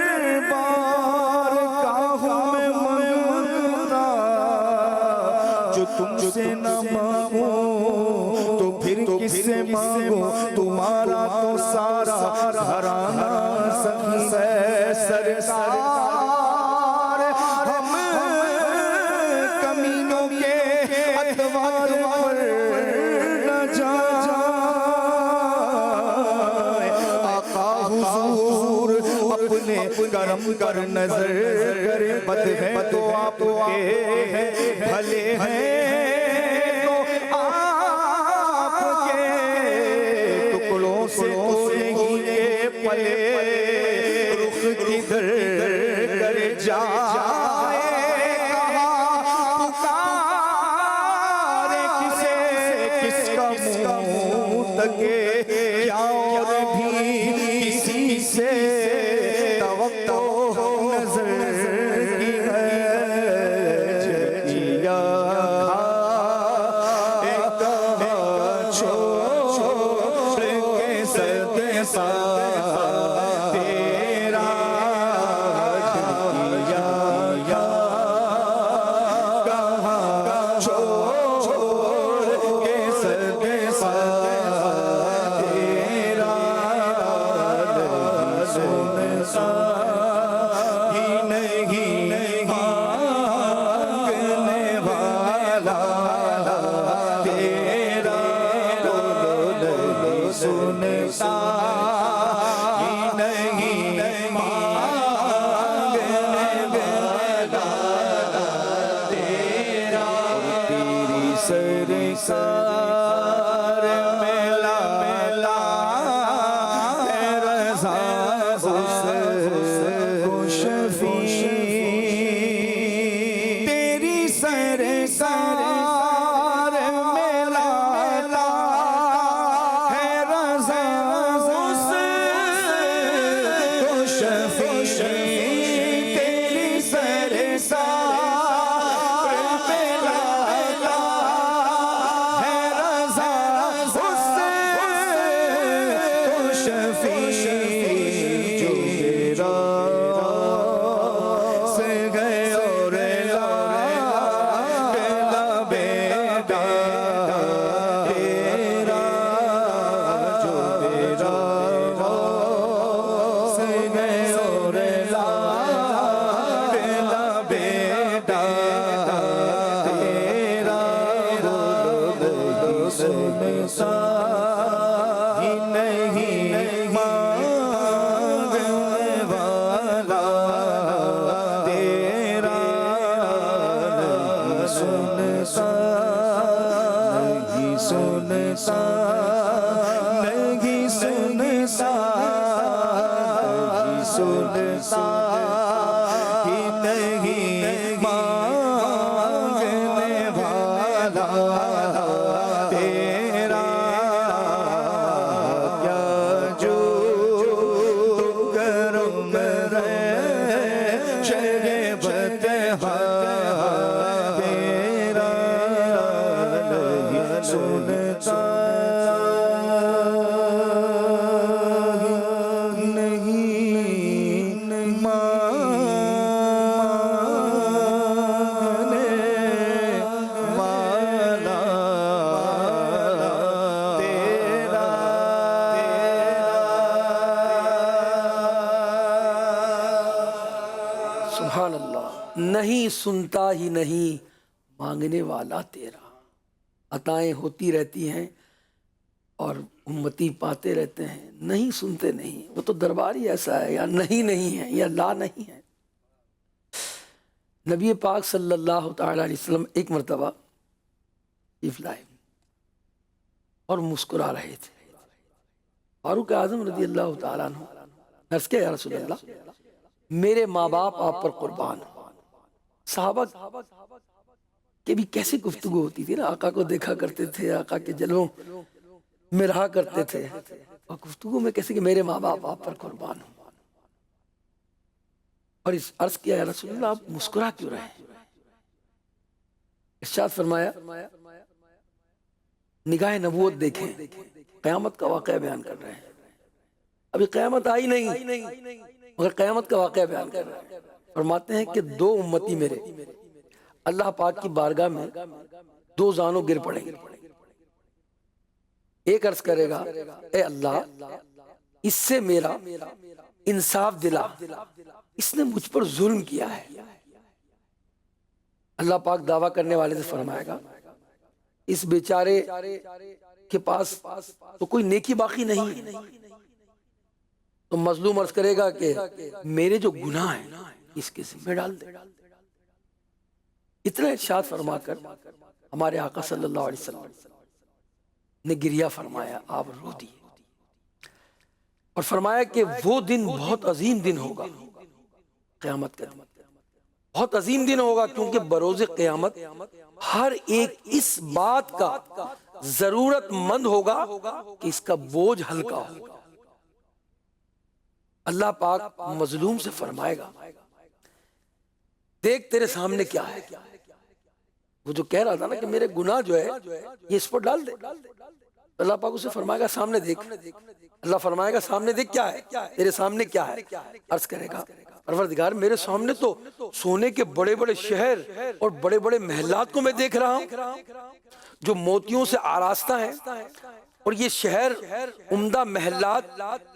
دربار کا ہوں میں منگتا جو تم سے نہ مانگوں تو پھر کس سے مانگوں تمہارا تو سارا گھرانہ سخی ہے سرکار ہم کمینوں کے اتوار پر نہ جائے آقا حضور اپنے کرم کر نظر کر بد ہے تو آپ کے بھلے ہیں تو آپ کے ٹکڑوں سے یہ پلے رخ کدھر کر جائے پکارے کسے کس کا منہ تکے کیا اور بھی کسی سے توقع نظر کی ہے جیا ایک چھوڑ کے سدے ساتھ تیرا جیا سنتا نہیں سنتا نہیں سنتا ہی نہیں مانگنے والا تیرا کیا جو کرم ہے شہ بتہا تیرا نہیں سنتا سبحان اللہ، نہیں سنتا ہی نہیں مانگنے والا تیرا۔ عطائیں ہوتی رہتی ہیں اور امتی پاتے رہتے ہیں، نہیں سنتے نہیں، وہ تو دربار ہی ایسا ہے، یا نہیں ہے یا لا نہیں ہے۔ نبی پاک صلی اللہ تعالی علیہ وسلم ایک مرتبہ تشریف لائے اور مسکرا رہے تھے۔ فاروق اعظم رضی اللہ تعالیٰ عنہ عرض کیا، یا رسول اللہ میرے ماں باپ آپ پر قربان۔ صحابہ کہ بھی کیسی گفتگو ہوتی تھی نا، آقا کو دیکھا کرتے تھے، آقا کے جلووں میں رہا کرتے تھے، اور گفتگو میں کیسے کہ میرے ماں باپ آپ پر قربان ہوں۔ اور اس عرض کیا، یا رسول اللہ آپ مسکرا کیوں رہے ہیں؟ ارشاد فرمایا، نگاہ نبوت دیکھیں، قیامت کا واقعہ بیان کر رہے ہیں۔ ابھی قیامت آئی نہیں مگر قیامت کا واقعہ بیان کر رہے ہیں۔ فرماتے ہیں کہ دو امتی میرے اللہ پاک کی بارگاہ میں دو زانوں گر پڑیں گے۔ ایک عرض کرے گا، اے اللہ اس سے میرا انصاف دلا، اس نے مجھ پر ظلم کیا ہے۔ اللہ پاک دعویٰ کرنے والے سے فرمائے گا، اس بیچارے کے پاس تو کوئی نیکی باقی نہیں ہے۔ تو مظلوم عرض کرے گا کہ میرے جو گناہ ہیں اس کے ذمہ ڈال دے۔ اتنا ارشاد فرما کر ہمارے آقا صلی اللہ علیہ وسلم نے گریہ فرمایا، آپ رو دیے اور فرمایا کہ وہ دن بہت عظیم دن ہوگا، قیامت کا دن بہت عظیم دن ہوگا، کیونکہ بروز قیامت ہر ایک اس بات کا ضرورت مند ہوگا کہ اس کا بوجھ ہلکا ہو۔ اللہ پاک مظلوم سے فرمائے گا، دیکھ تیرے سامنے کیا ہے۔ وہ جو کہہ رہا تھا نا کہ میرے گناہ جو ہے یہ اس پر ڈال دے، اللہ پاک اسے فرمائے گا سامنے دیکھ۔ اللہ فرمائے گا سامنے دیکھ کیا ہے، تیرے سامنے کیا ہے؟ عرض کرے گا، پروردگار میرے سامنے تو سونے کے بڑے بڑے شہر اور بڑے بڑے محلات کو میں دیکھ رہا ہوں جو موتیوں سے آراستہ ہیں، اور یہ شہر عمدہ محلات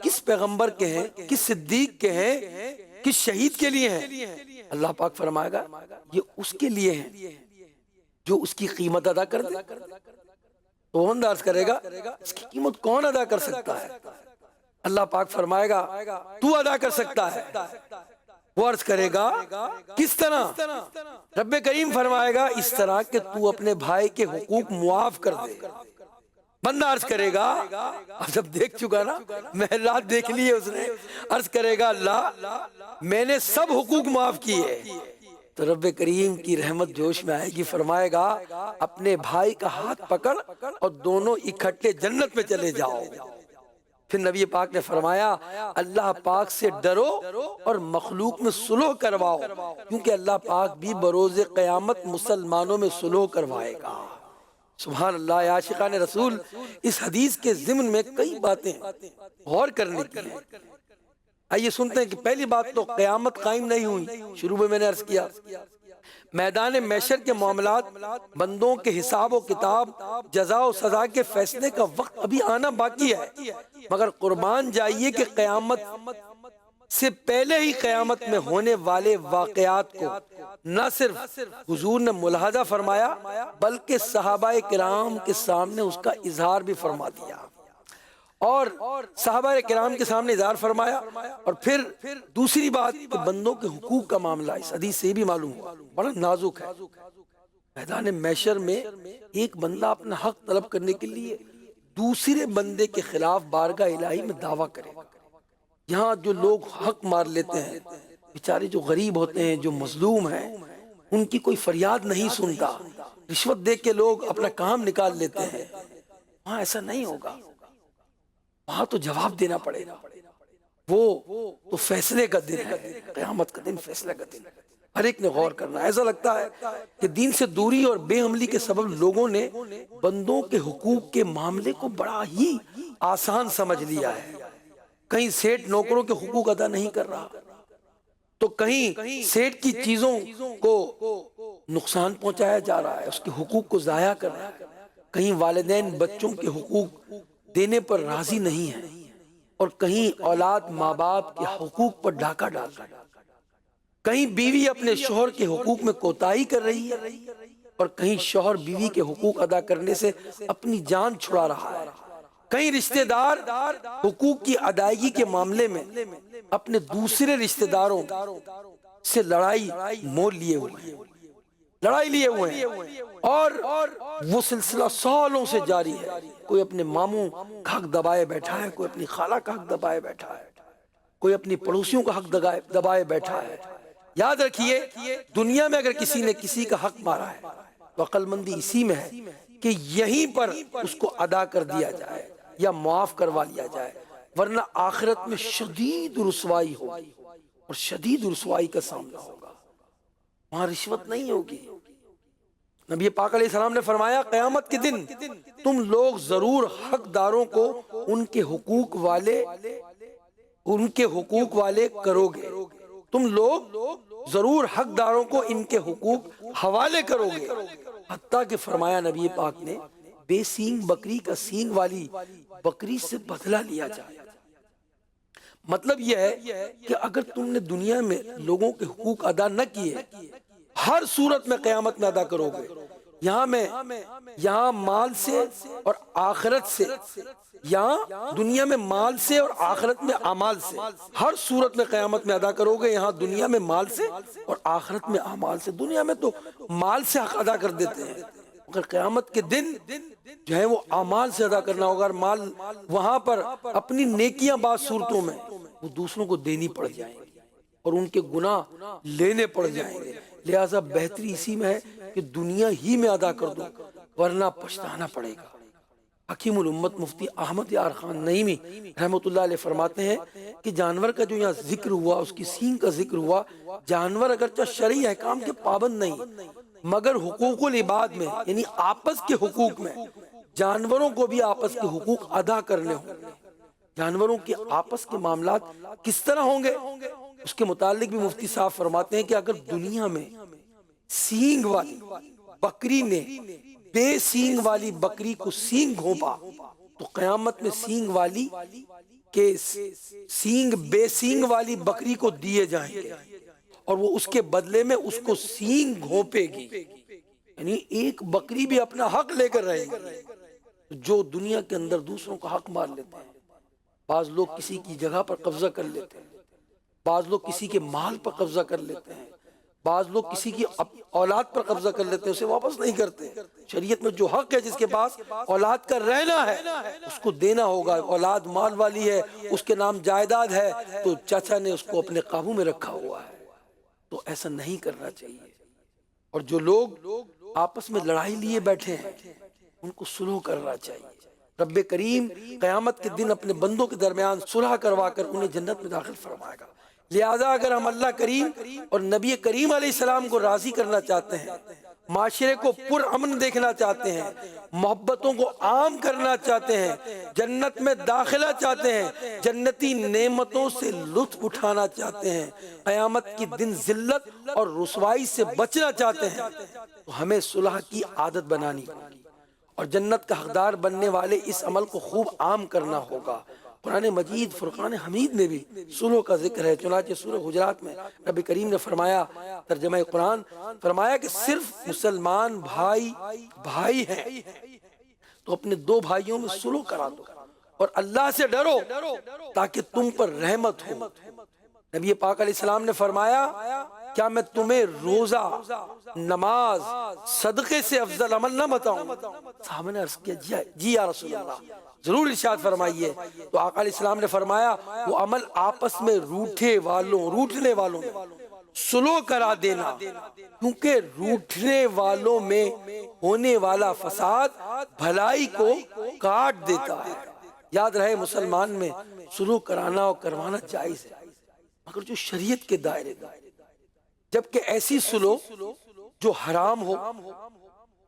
کس پیغمبر کے ہیں، کس صدیق کے ہیں، کس شہید کے لیے ہیں؟ اللہ پاک فرمائے گا یہ اس کے لیے ہیں جو اس کی قیمت ادا کر دے۔ تو وہ انداز کرے گا اس کی قیمت کون ادا کر سکتا ہے؟ اللہ پاک فرمائے گا تو ادا کر سکتا ہے۔ وہ عرض کرے گا کس طرح؟ رب کریم فرمائے گا اس طرح کہ تو اپنے بھائی کے حقوق معاف کر دے۔ بندہ عرض کرے گا، اب جب دیکھ چکا نا، محلات دیکھ لیے اس نے، عرض کرے گا اللہ میں نے سب حقوق معاف کیے۔ تو رب کریم کی رحمت جوش میں آئے گی، فرمائے گا اپنے بھائی کا ہاتھ پکڑ اور دونوں اکٹھے جنت میں چلے جاؤ۔ پھر نبی پاک نے فرمایا اللہ پاک سے ڈرو اور مخلوق میں صلح کرواؤ، کیونکہ اللہ پاک بھی بروز قیامت مسلمانوں میں صلح کروائے گا۔ سبحان اللہ، یا عاشقان رسول، اس حدیث کے ضمن میں کئی باتیں غور کرنے کی ہیں۔ آئیے سنتے ہیں کہ پہلی بات تو قیامت قائم نہیں ہوئی، شروع میں نے عرض کیا میدان محشر کے معاملات، بندوں کے حساب و کتاب، جزا و سزا کے فیصلے کا وقت ابھی آنا باقی ہے، مگر قربان جائیے کہ قیامت سے پہلے ہی قیامت میں ہونے والے واقعات کو نہ صرف حضور نے ملاحظہ فرمایا بلکہ صحابہ کرام کے سامنے اس کا اظہار بھی فرما دیا، اور صحابہ کرام کے سامنے اظہار فرمایا۔ اور پھر دوسری بات کہ بندوں کے حقوق کا معاملہ اس حدیث سے بھی معلوم ہوا بڑا نازک ہے۔ میدان محشر میں ایک بندہ اپنا حق طلب کرنے کے لیے دوسرے بندے کے خلاف بارگاہ الہی میں دعویٰ کرے گا۔ یہاں جو لوگ حق مار لیتے ہیں، بیچارے جو غریب ہوتے ہیں، جو مظلوم ہیں، ان کی کوئی فریاد نہیں سنتا، رشوت دے کے لوگ اپنا کام نکال لیتے ہیں، وہاں ایسا نہیں ہوگا، وہاں تو جواب دینا پڑے گا۔ وہ تو فیصلے کا دن ہے، قیامت کا دن فیصلے کا دن، ہر ایک نے غور کرنا ہے۔ ایسا لگتا ہے کہ دین سے دوری اور بے عملی کے سبب لوگوں نے بندوں کے حقوق کے معاملے کو بڑا ہی آسان سمجھ لیا ہے۔ کہیں سیٹ نوکروں کے حقوق ادا نہیں کر رہا، تو کہیں سیٹ کی چیزوں کو نقصان پہنچایا جا رہا ہے، اس کے حقوق کو ضائع کر رہا ہے، کہیں والدین بچوں کے حقوق دینے پر راضی نہیں ہیں، اور کہیں اولاد ماں باپ کے حقوق پر ڈاکہ ڈال رہا ہے، کہیں بیوی اپنے شوہر کے حقوق میں کوتاہی کر رہی ہے، اور کہیں شوہر بیوی کے حقوق ادا کرنے سے اپنی جان چھڑا رہا ہے، کہیں رشتہ دار حقوق کی ادائیگی کے معاملے میں اپنے دوسرے رشتہ داروں سے لڑائی مول لیے ہوئے ہیں، اور وہ سلسلہ سالوں سے جاری ہے۔ کوئی اپنے ماموں کا حق دبائے بیٹھا ہے، کوئی اپنی خالہ کا حق دبائے بیٹھا ہے، کوئی اپنی پڑوسیوں کا حق دبائے بیٹھا ہے۔ یاد رکھیے، دنیا میں اگر کسی نے کسی کا حق مارا ہے تو عقل مندی اسی میں ہے کہ یہیں پر اس کو ادا کر دیا جائے یا معاف کروا لیا جائے، ورنہ آخرت میں شدید رسوائی ہوگی اور شدید رسوائی کا سامنا ہوگا، وہاں رشوت نہیں ہوگی۔ نبی پاک علیہ السلام نے فرمایا قیامت کے دن تم لوگ ضرور حقداروں کو ان کے حقوق والے کرو گے، تم لوگ ضرور حقداروں کو ان کے حقوق حوالے کرو گے، حتیٰ کہ فرمایا نبی پاک نے بے سینگ بکری کا سینگ والی بکری سے بدلہ لیا جائے۔ مطلب یہ ہے کہ اگر تم نے دنیا میں لوگوں کے حقوق ادا نہ کیے، ہر صورت میں قیامت میں ادا کرو گے۔ یہاں مال سے اور آخرت سے، یہاں دنیا میں مال سے اور آخرت میں اعمال سے، ہر صورت میں قیامت میں ادا کرو گے، یہاں دنیا میں مال سے اور آخرت میں اعمال سے۔ دنیا میں تو مال سے حق ادا کر دیتے ہیں، مگر قیامت کے دن جو ہے وہ اعمال سے ادا کرنا ہوگا، اور مال وہاں پر اپنی نیکیاں بعض صورتوں میں وہ دوسروں کو دینی پڑ جائیں گی اور ان کے گناہ لینے پڑ جائیں گے۔ لہٰذا بہتری اسی میں ہے کہ دنیا ہی میں ادا کر دو، ورنہ پچھتانا پڑے گا۔ حکیم الامت مفتی احمد یار خان نعیمی رحمۃ اللہ علیہ فرماتے ہیں کہ جانور کا جو یہاں ذکر ہوا، اس کی سینگ کا ذکر ہوا، جانور اگرچہ شرعی احکام کے پابند نہیں، مگر حقوق العباد میں یعنی آپس کے حقوق میں جانوروں کو بھی آپس کے حقوق ادا کرنے ہوں گے۔ جانوروں کے آپس کے معاملات کس طرح ہوں گے، اس کے متعلق بھی مفتی صاحب فرماتے ہیں کہ اگر دنیا میں سینگ والی بکری نے بے سینگ والی بکری کو سینگ گھونپا تو قیامت میں سینگ والی کے سینگ بے سینگ والی بکری کو دیے جائیں گے، اور وہ اس کے بدلے میں اس کو سینگ گھونپے گی، یعنی ایک بکری بھی اپنا حق لے کر رہے گی۔ جو دنیا کے اندر دوسروں کا حق مار لیتے ہیں، بعض لوگ کسی کی جگہ پر قبضہ کر لیتے ہیں، بعض لوگ کسی کے مال پر قبضہ کر لیتے ہیں، بعض لوگ کسی کی اولاد پر قبضہ کر لیتے ہیں، اسے واپس نہیں کرتے۔ شریعت میں جو حق ہے جس کے پاس اولاد کا رہنا ہے اس کو دینا ہوگا۔ اولاد مال والی ہے، اس کے نام جائیداد ہے، تو چاچا نے اس کو اپنے قابو میں رکھا ہوا ہے، تو ایسا نہیں کرنا چاہیے۔ اور جو لوگ آپس میں لڑائی لیے بیٹھے ہیں ان کو صلح کرنا چاہیے۔ رب کریم قیامت کے دن اپنے بندوں کے درمیان صلح کروا کر انہیں جنت میں داخل فرمائے گا۔ لہذا اگر ہم اللہ کریم اور نبی کریم علیہ السلام کو راضی کرنا چاہتے ہیں، معاشرے کو پر امن دیکھنا چاہتے ہیں، محبتوں کو عام کرنا چاہتے ہیں، جنت میں داخلہ چاہتے ہیں، جنتی نعمتوں سے لطف اٹھانا چاہتے ہیں، قیامت کی دن ذلت اور رسوائی سے بچنا چاہتے ہیں، تو ہمیں صلح کی عادت بنانی ہوگی اور جنت کا حقدار بننے والے اس عمل کو خوب عام کرنا ہوگا۔ قرآن مجید فرقان حمید میں بھی صلح کا ذکر ہے، چنانچہ سورہ حجرات میں نبی کریم نے فرمایا، ترجمہ قرآن فرمایا کہ صرف مسلمان بھائی ہیں تو اپنے دو بھائیوں میں صلح کرا دو اور اللہ سے ڈرو تاکہ تم پر رحمت ہو۔ نبی پاک علیہ السلام نے فرمایا کیا میں تمہیں روزہ، نماز، صدقے سے افضل عمل نہ بتاؤں؟ صحابہ نے عرض کیا جی یا رسول اللہ، ضرور ارشاد فرمائیے۔ تو آقا علیہ السلام نے فرمایا وہ عمل آپس میں روٹنے والوں میں سلو کرا دینا، کیونکہ روٹنے والوں میں ہونے والا فساد بھلائی کو کاٹ دیتا ہے۔ یاد رہے مسلمان میں سلو کرانا اور کروانا جائز ہے، مگر جو شریعت کے دائرے میں، جبکہ ایسی سلو جو حرام ہو،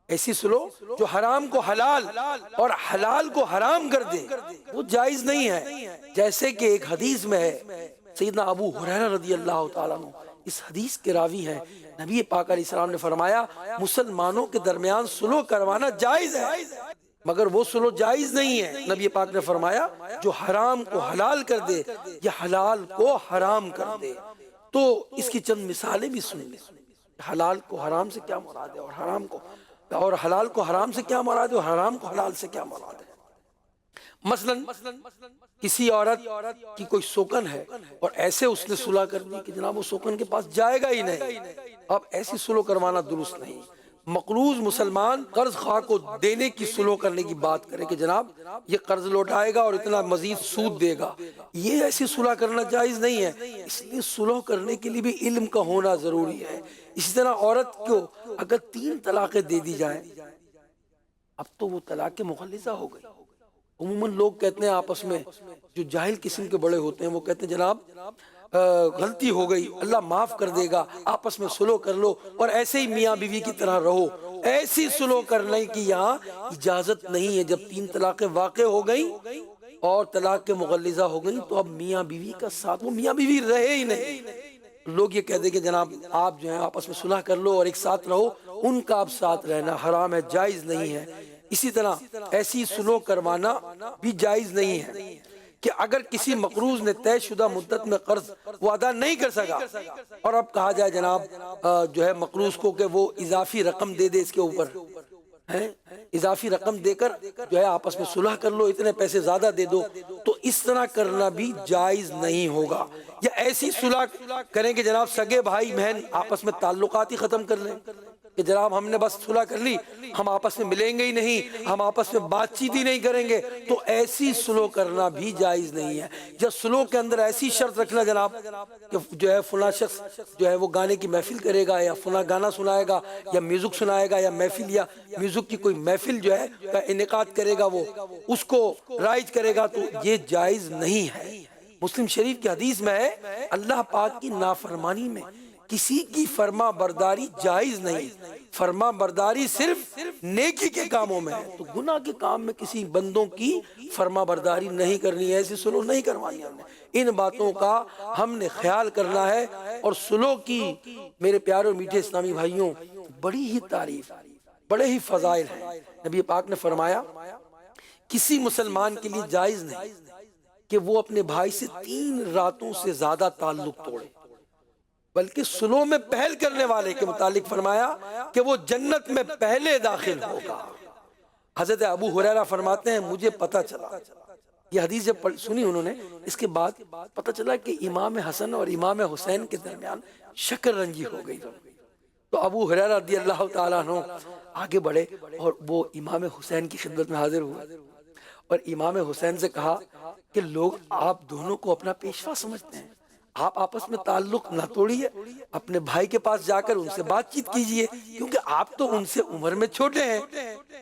ایسی سلو جو حرام کو حلال اور حلال کو حرام کر دے، وہ جائز نہیں ہے۔ جیسے کہ ایک حدیث میں ہے، سیدنا ابو ہریرہ رضی اللہ تعالیٰ عنہ اس حدیث کے راوی ہیں، نبی پاک علیہ السلام نے فرمایا مسلمانوں کے درمیان سلو کروانا جائز ہے، مگر وہ سلو جائز نہیں ہے۔ نبی پاک نے فرمایا جو حرام کو حلال کر دے یا حلال کو حرام کر دے۔ تو اس کی چند مثالیں بھی سن لیں، حلال کو حرام سے کیا مراد ہے، اور حلال کو حرام سے کیا مراد ہے، اور حرام کو حلال سے کیا مراد ہے۔ مثلاً کسی عورت کی کوئی سوکن ہے اور ایسے اس نے صلح کر دی کہ جناب وہ سوکن کے پاس جائے گا ہی نہیں، اب ایسی صلح کروانا درست نہیں۔ مقروض مسلمان قرض خواہ کو دینے کی صلح کرنے کی بات کرے کہ جناب یہ قرض لوٹائے گا اور اتنا مزید سود دے گا، یہ ایسی صلح کرنا جائز نہیں ہے۔ اس لیے صلح کرنے کے لیے بھی علم کا ہونا ضروری ہے۔ اسی طرح عورت کو اگر 3 طلاقیں دے دی جائیں، اب تو وہ طلاق مغلظہ ہو گئی۔ عموماً لوگ کہتے ہیں آپس میں، جو جاہل قسم کے بڑے ہوتے ہیں وہ کہتے ہیں جناب غلطی ہو گئی، اللہ معاف کر دے گا، آپس میں صلح کر لو اور ایسے ہی میاں بیوی کی طرح رہو۔ ایسی صلح کرنے کی یہاں اجازت نہیں ہے۔ جب 3 طلاقیں واقع ہو گئیں اور طلاق کے مغلظہ ہو گئیں تو اب میاں بیوی کا ساتھ، وہ میاں بیوی رہے ہی نہیں۔ لوگ یہ کہتے ہیں کہ جناب آپ جو ہیں آپس میں صلح کر لو اور ایک ساتھ رہو، ان کا اب ساتھ رہنا حرام ہے، جائز نہیں ہے۔ اسی طرح ایسی صلح کروانا بھی جائز نہیں ہے کہ اگر کسی مقروض نے طے شدہ مدت میں قرض وہ ادا نہیں کر سکا اور اب کہا جائے جناب جو ہے مقروض کو کہ وہ اضافی رقم دے دے، اس کے اوپر اضافی رقم دے کر جو ہے آپس میں صلح کر لو، اتنے پیسے زیادہ دے دو، تو اس طرح کرنا بھی جائز نہیں ہوگا۔ یا ایسی صلح کریں کہ جناب سگے بھائی بہن آپس میں تعلقات ہی ختم کر لیں کہ جناب ہم نے بس صلح کر لی، ہم آپس میں ملیں گے ہی نہیں، ہم آپس میں بات چیت ہی نہیں کریں گے، تو ایسی صلح کرنا بھی جائز نہیں ہے۔ یا صلح کے اندر ایسی شرط رکھنا جناب کہ جو ہے فلاں شخص جو ہے وہ گانے کی محفل کرے گا یا فلاں گانا سنائے گا یا میوزک سنائے گا، یا محفل یا میوزک کی کوئی محفل جو ہے کا انعقاد کرے گا، وہ اس کو رائج کرے گا، تو یہ جائز نہیں ہے۔ مسلم شریف کی حدیث میں ہے اللہ پاک کی نافرمانی میں کسی کی فرما برداری جائز نہیں، فرما برداری صرف نیکی کے کاموں میں ہے، تو گناہ کے کام میں کسی بندوں کی فرما برداری نہیں کرنی ہے، ایسی صلح نہیں کروانی ہم نے۔ ان باتوں کا ہم نے خیال کرنا ہے۔ اور صلح کی میرے پیارے اور میٹھے اسلامی بھائیوں بڑی ہی تعریف، بڑے ہی فضائل ہیں۔ نبی پاک نے فرمایا کسی مسلمان کے لیے جائز نہیں کہ وہ اپنے بھائی سے 3 راتوں سے زیادہ تعلق توڑے، بلکہ صلح میں پہل کرنے والے کے متعلق فرمایا کہ وہ جنت میں پہلے داخل ہوگا۔ حضرت ابو ہریرہ فرماتے ہیں مجھے پتہ چلا، یہ حدیث جب سنی انہوں نے، اس کے بعد پتہ چلا کہ امام حسن اور امام حسین کے درمیان شکر رنجی ہو گئی۔ تو ابو ہریرہ رضی اللہ تعالیٰ عنہ آگے بڑھے اور وہ امام حسین کی خدمت میں حاضر ہوئے اور امام حسین سے کہا کہ لوگ آپ دونوں کو اپنا پیشوا سمجھتے ہیں، آپ آپس میں تعلق نہ توڑیے، اپنے بھائی کے پاس جا کر ان سے بات چیت کیجئے، کیونکہ آپ تو ان سے عمر میں چھوٹے ہیں۔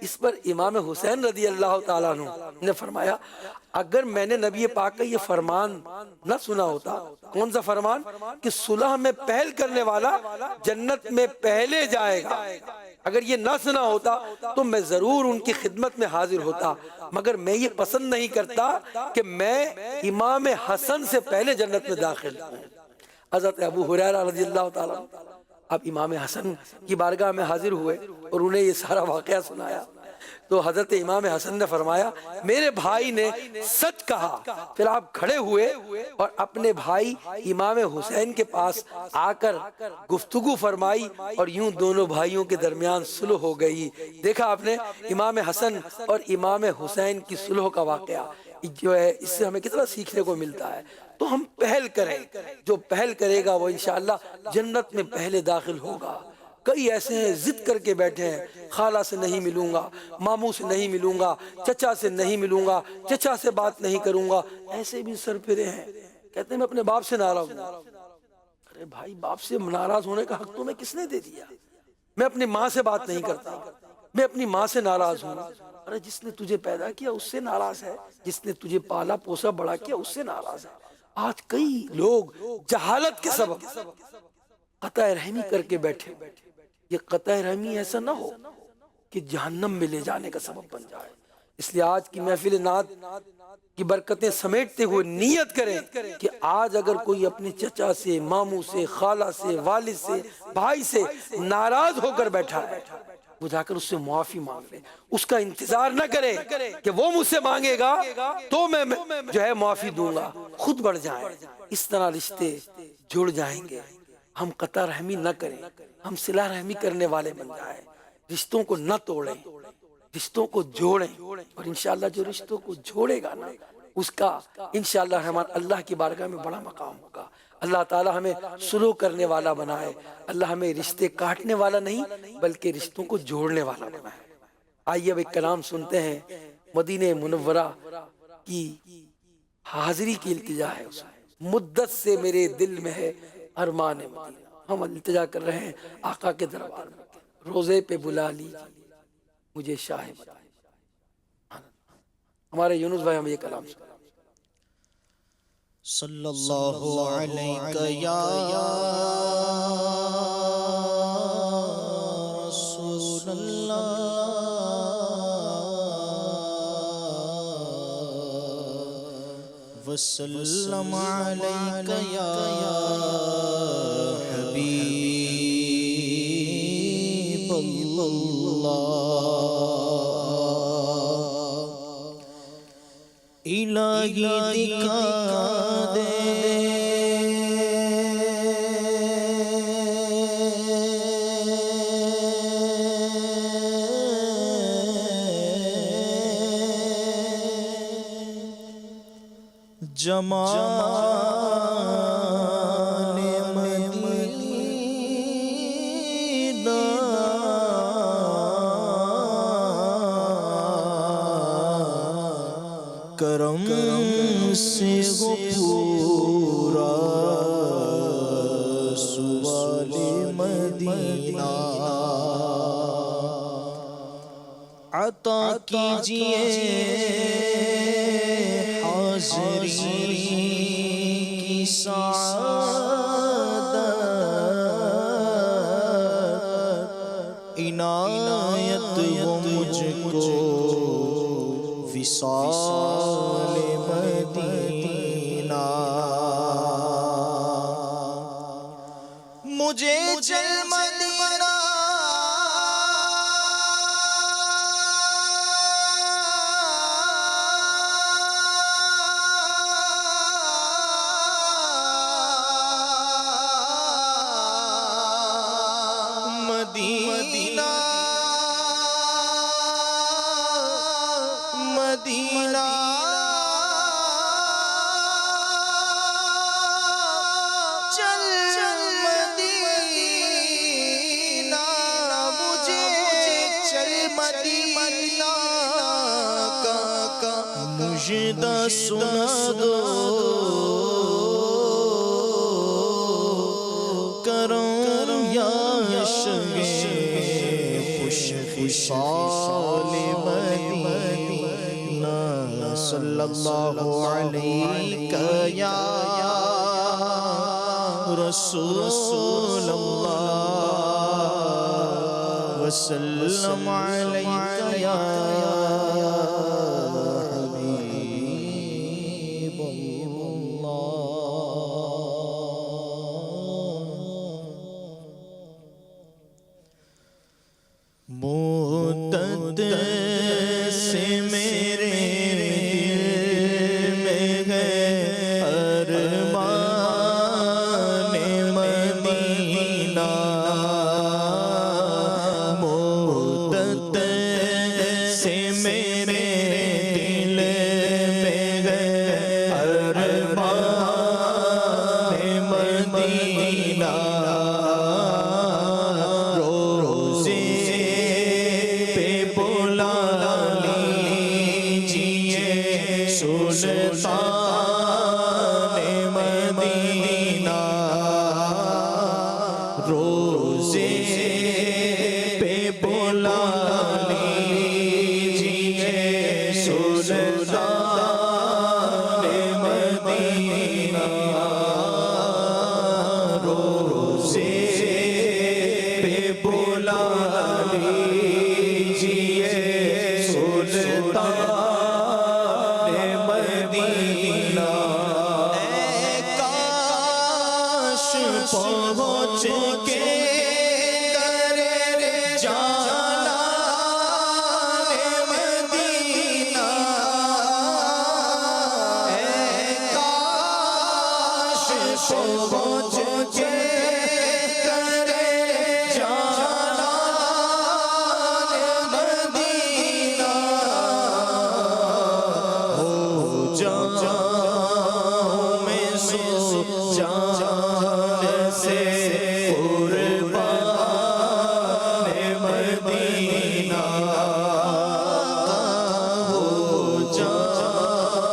اس پر امام حسین رضی اللہ تعالیٰ عنہ نے فرمایا اگر میں نے نبی پاک کا یہ فرمان نہ سنا ہوتا، کون سا فرمان؟ کہ صلح میں پہل کرنے والا جنت میں پہلے جائے گا، اگر یہ نہ سنا ہوتا تو میں ضرور ان کی خدمت میں حاضر ہوتا، مگر میں یہ پسند نہیں کرتا کہ میں امام حسن سے پہلے جنت میں داخل ہوں۔ حضرت ابو ہریرہ رضی اللہ تعالیٰ اب امام حسن کی بارگاہ میں حاضر ہوئے اور انہیں یہ سارا واقعہ سنایا، تو حضرت امام حسن نے فرمایا میرے بھائی نے سچ کہا۔ پھر آپ کھڑے ہوئے اور اپنے بھائی امام حسین کے پاس آ کر گفتگو فرمائی اور یوں دونوں بھائیوں کے درمیان صلح ہو گئی۔ دیکھا آپ نے امام حسن اور امام حسین کی صلح کا واقعہ جو ہے، اس سے ہمیں کتنا سیکھنے کو ملتا ہے۔ تو ہم پہل کریں. جو پہل کرے گا وہ انشاءاللہ جنت میں پہلے داخل ہوگا. کئی ایسے ہیں ضد کر کے بیٹھے ہیں, خالہ سے نہیں ملوں گا, ماموں سے نہیں ملوں گا, چچا سے نہیں ملوں گا, چچا سے بات نہیں کروں گا. ایسے بھی سر پھرے ہیں, کہتے ہیں میں اپنے باپ سے ناراض ہوں. ارے بھائی, باپ سے ناراض ہونے کا حق تمہیں کس نے دے دیا؟ میں اپنی ماں سے بات نہیں کرتا, میں اپنی ماں سے ناراض ہوں. ارے جس نے تجھے پیدا کیا اس سے ناراض ہے, جس نے تجھے پالا پوسا بڑا کیا اس سے ناراض ہے. آج کئی لوگ جہالت کے سبب قطع رحمی کر کے بیٹھے. یہ قطع رحمی ایسا نہ ہو کہ جہنم میں لے جانے کا سبب بن جائے. اس لیے آج کی محفل نعت کی برکتیں سمیٹتے ہوئے نیت کریں کہ آج اگر کوئی اپنے چچا سے, ماموں سے, خالہ سے, والد سے, بھائی سے ناراض ہو کر بیٹھا ہے, وہ جا کر اس سے معافی مانگ لے. اس کا انتظار نہ کرے کہ وہ مجھ سے مانگے گا تو میں جو ہے معافی دوں گا. خود بڑھ جائیں, اس طرح رشتے جڑ جائیں گے. ہم قطع رحمی نہ کریں, ہم صلہ رحمی کرنے والے بن جائیں. رشتوں کو نہ توڑیں, رشتوں کو جوڑیں. اور انشاءاللہ جو رشتوں کو جوڑے گا نا, اس کا انشاءاللہ رحمان اللہ کی بارگاہ میں بڑا مقام ہوگا. اللہ تعالی ہمیں سلو کرنے والا بنائے. اللہ ہمیں رشتے کاٹنے والا نہیں بلکہ رشتوں کو جوڑنے والا بنائے. آئیے اب ایک کلام سنتے ہیں. مدینہ منورہ کی حاضری کی التجا ہے. مدت سے میرے دل میں ہے ارمان مدینہ. ہم التجا کر رہے ہیں آقا کے دربار میں, روزے پہ بلا لیجیے مجھے شاہ مدینہ. ہمارے یونس بھائی ہم یہ کلام سنیں. صلی اللہ علیہ یا رسول اللہ وسلم علیک یا حبیب اللہ. الہی دکھا دے جمال مدینہ کرم سے ہو پورا سوال مدینہ. عطا کیجئے حاضری کی سعادت, عنایت وہ مجھ کو وصال مدینہ. مجھے چل مدینہ مدینہ مدینہ چل مدینہ. مجھے چل مدینہ کا مجدہ سنا دو, کروں یا عشق خوشحال مدینہ. صلی اللہ علیہ یا رسول اللہ وسلم علیہ یا حبیب اللہ. مدت سے میرے دل میں ہے ارمان مدینہ. مدت سے میرے دل میں ہے ارمان روزے پہ بلا لیجیے سلطان مدینہ، روزے پہ بلا لیجیے سلطان مدینہ، روزے پہ بلا لیجیے سلطان مدینہ۔ اے کاش پہنچ کے در جانان مدینہ، اے کاش پہنچ کے در جانان مدینہ، ہو جاؤں میں سو جان سے قربان مدینہ، ہو جاؤں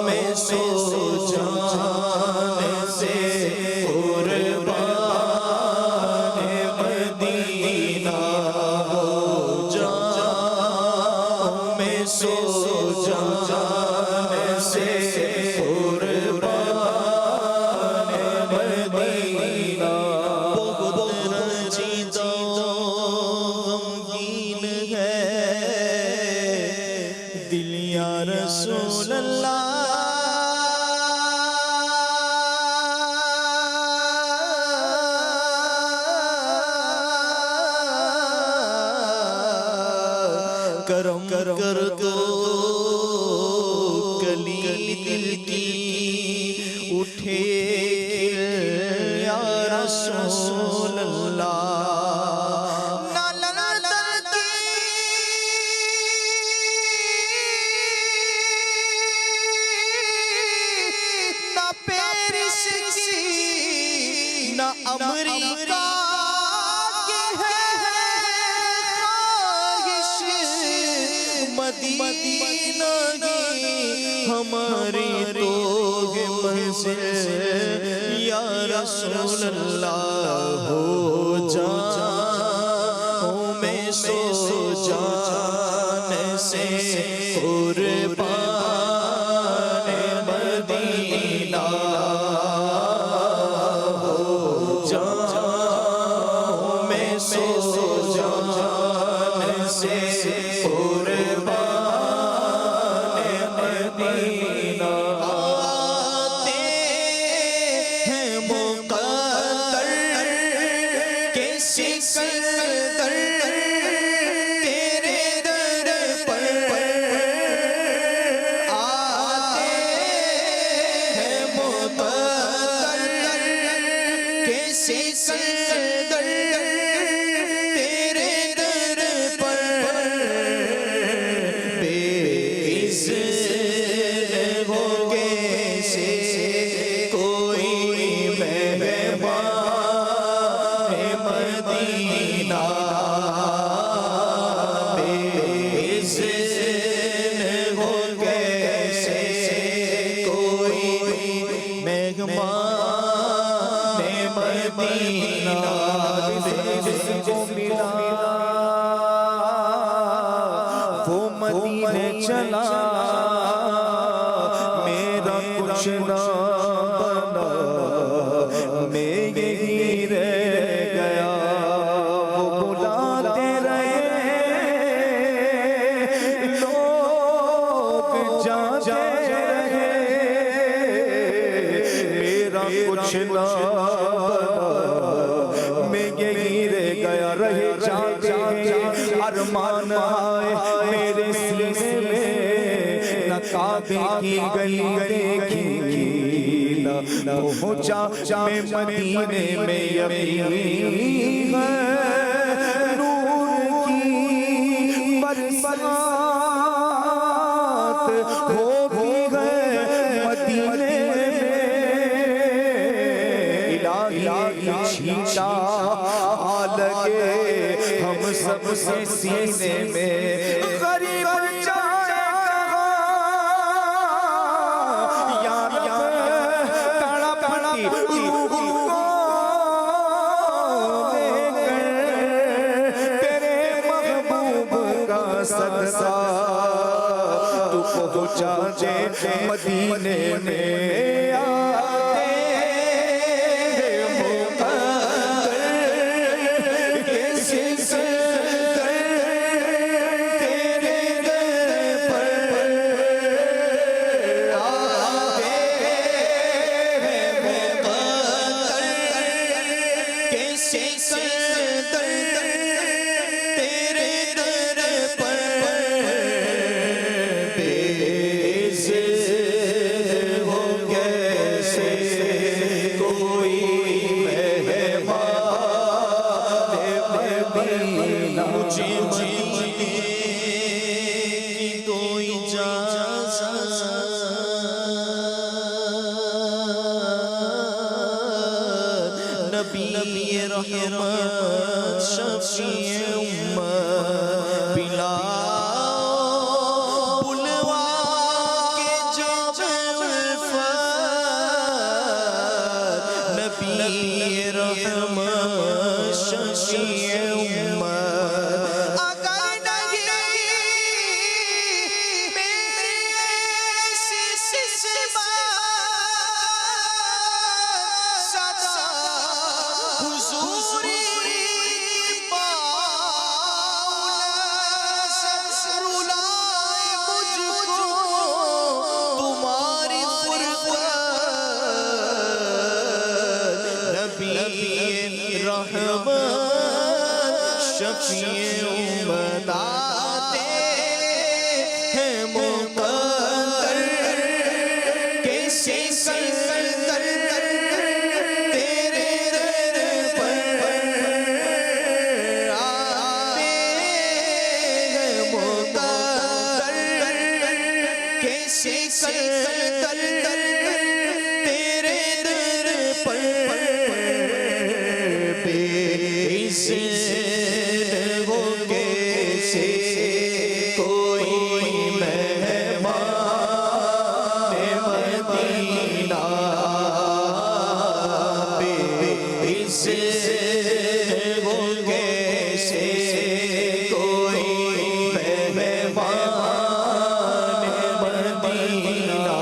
میں سو جان سے قربان مدینہ، ہو جاؤں میں سو جان سے قربان مدینہ۔ بہت رنجیدہ غمگین ہے دل یا رسول اللہ، کرم کر دو کلی دل کی اٹھے یا رسول اللہ، نہ پیرس کی نہ امریکہ کی ہے خواہش، مدینہ کی ہماری تو منزل یا رسول اللہ، ہو جاؤں میں سو جان سے قربان مدینہ، ہو جاؤں میں سو جان سے قربان مدینہ۔ آتے ہیں مقدر کے سکندر تیرے در پر، آتے ہیں مقدر کے سکندر تیرے در پر، بے عزت ہو کیسے کوئی مہمان مدینہ، بے عزت ہو کیسے کوئی مہمان مدینہ، جس کو ملا وہ مدینے چلا، میرا کچھ نہ بنا میں یہی رہ گیا، وہ بلاتے رہے لوگ جاتے رہے، میرا کچھ نہ بنا میں یہی رہ گیا، رہے جاتے ارمان آئے میرے سینے میں، نہ کعبے کی گلی دیکھی نہ پہنچا میں مدینے میں، یقین ہے نور کی برسات ہوتی ہے مدینے میں، الہی چھینٹا لگے ہم سب سے سینے میں غریب جائے کہاں یا تڑپتی روح کو لے کر تیرے محبوب کا صدقہ تو پہنچا دے مدینے میں نبی رحمت شفیع امت بلاؤ بلوا کے جب الفت نبی رحمت شفیع امت اگر نہیں میرے سسمت صدا حضوری رولائے مجھ کو تمہاری فرقت نبی رحمت شفیع امت آتے ہیں مقدر کیسے سر تیرے در پر آتے ہیں مقدر کیسے سر تیرے در پر بے عزت ہو کیسے کوئی مہمان مدینہ بے عزت ہو کیسے کوئی مہمان مدینہ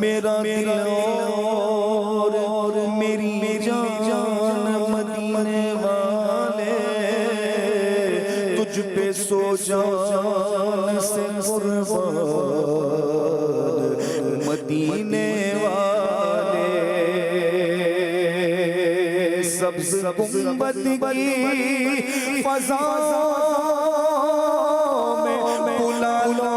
میرا دل اور میری جان مدینے والے تجھ پہ سو جان سے قربان مدینے والے سبز گنبد کی فضا میں بلا لو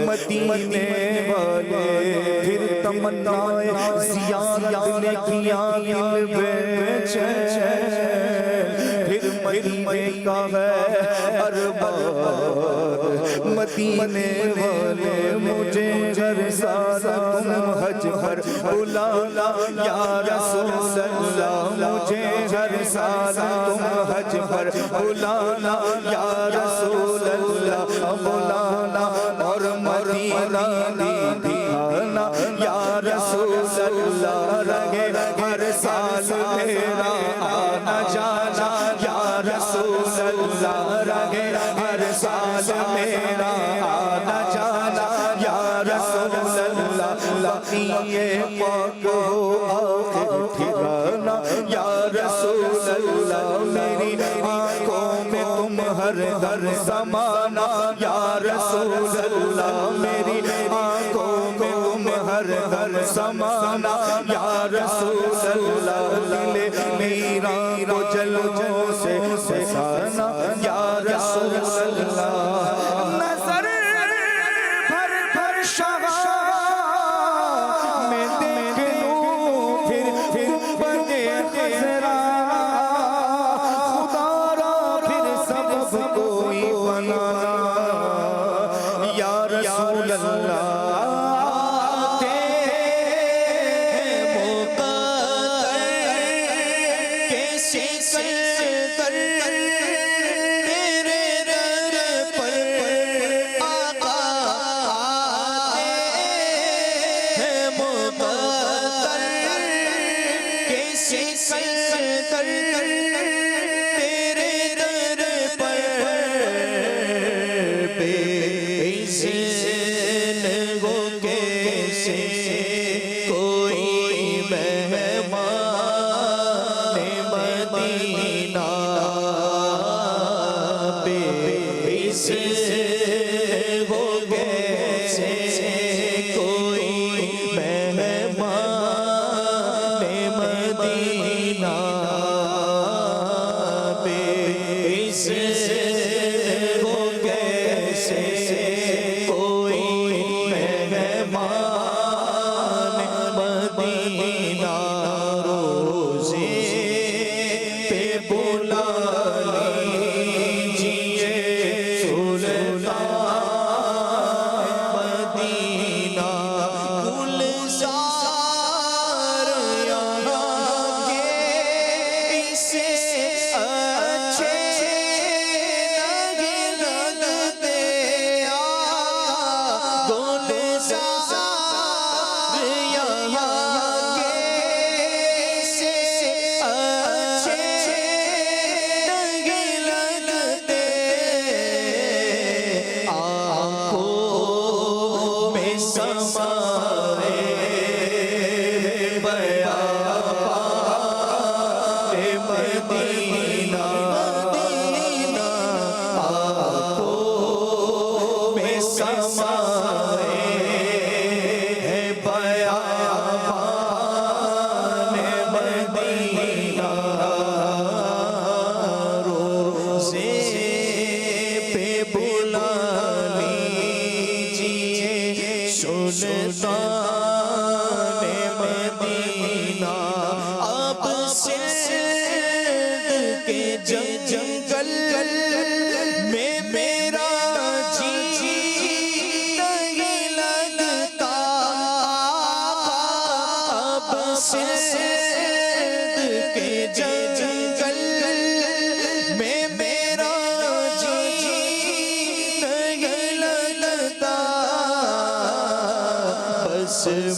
مدینے والے پھر تمنائے زیارت نے کیا دل بے چین پھر مدینے کا ہے ارمان مدینے والے مجھے گھر سارا تم حج پر بلا یا رسول اللہ مجھے گھر سارا تم حج پر بلا یا رسول اللہ بلانا اور مدینہ دکھانا یا رسول اللہ رہے ہر سال میرا آنا جانا یا رسول اللہ رہے ہر سال میرا آنا جانا یا رسول اللہ لقیے پاک ہو آخر ٹھکانا یا رسول اللہ میری آنکھوں میں تم ہر در زمانہ یا رسول اللہ میری آنکھوں میں تم ہر در زمانہ یا رسول اللہ دل میرا کو جلووں سے سکھانا یا رسول اللہ نظر بھر بھر شہاں میں دیکھ لوں پھر گنبد خضرا سب کوئی بنانا یا رسول اللہ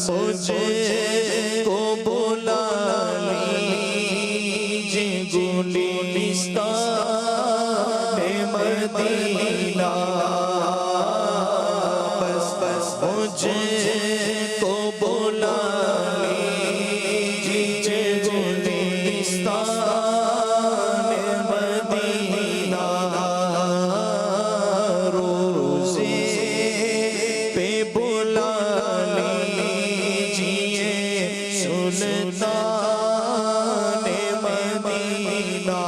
مجھے کو بولا لیجیے گلستان مدینہ بس بس مجھے کو بولا لیجیے گلستان مدینہ روزے پہ بولا سلطان مدینہ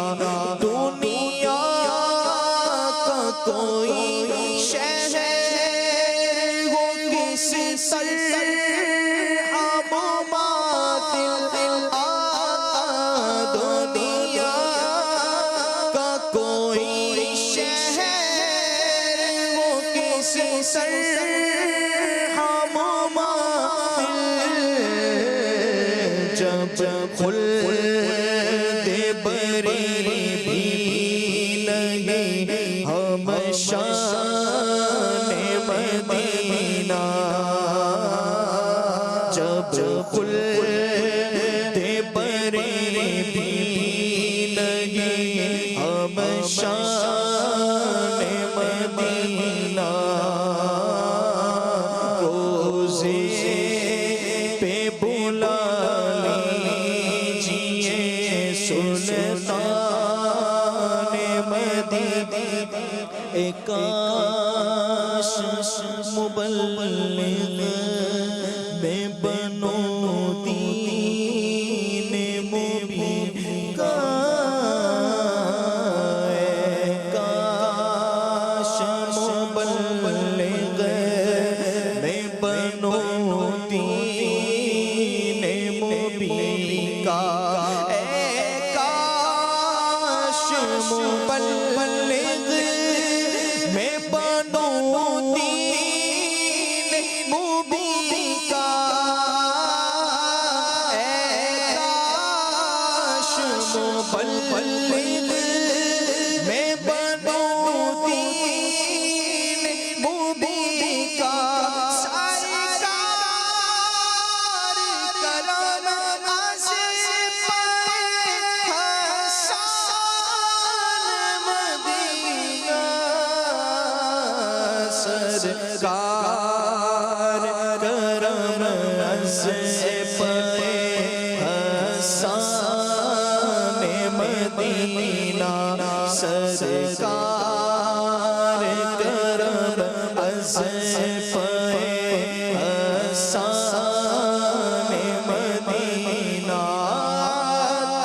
دنیا کا کوئی شہر ہو کس سر دنیا کا کوئی شہر ہو کس سر جب خلد بری بھی نہیں ہم شان مدینہ جب خلد بری بھی نہیں ہم شان مدینہ روزے پہ بولا سلطان مدینہ کاش مبلغ میں بنو دین مبین کا کاش مبلغ میں بنو دین مبین کا کاش مبلغ میں بنوں دین مبین کا، اے کاش مبلغ میں بنوں دین مبین کا، سرکار کرم از پہ حسان مدینہ، سرکار کرم از پہ حسان مدینہ،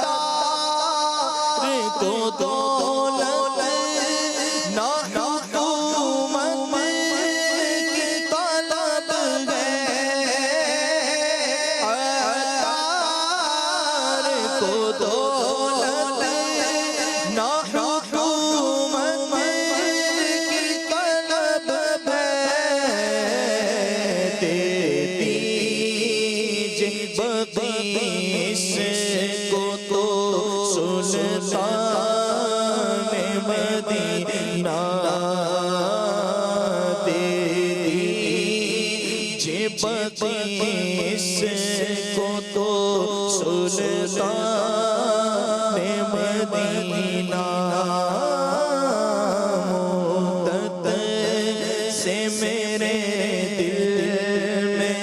تار کو دولت نہ بقیس کو تو سلطان مدینہ دے دیجئے، بقیس کو تو سلطان مدینہ، مدت سے میرے دل میں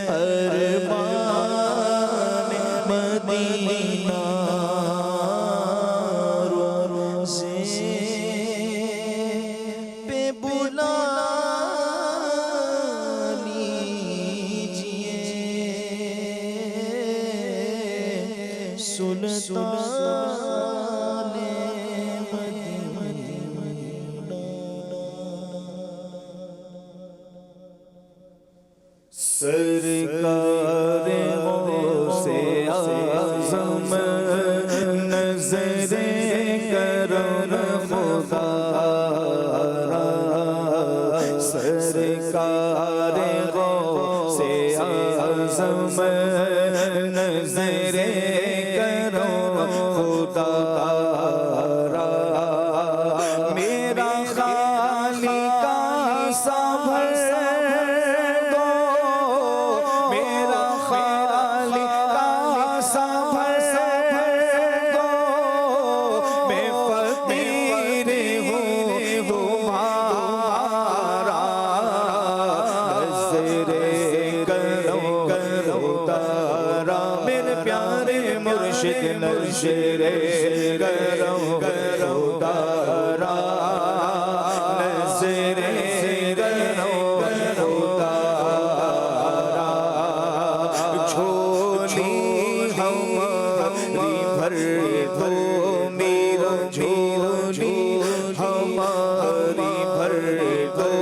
ارمان مدینہ، روزے پہ بلا لیجئے سلطان مدینہ، سرکار غوث اعظم نظر کرم خدا را، سرکار غوث اعظم نظر کرم خدا را، میرا خالق کا بھر دو، میرا خالق کا بھر دو، میں فقیر ہوں تمہارا، نظر کرم خدا، میرے پیارے مرشد نظر کرم خدا، نظر کرم خدا، جھولی ہماری بھر دو، میرا جھولی ہماری بھر دو،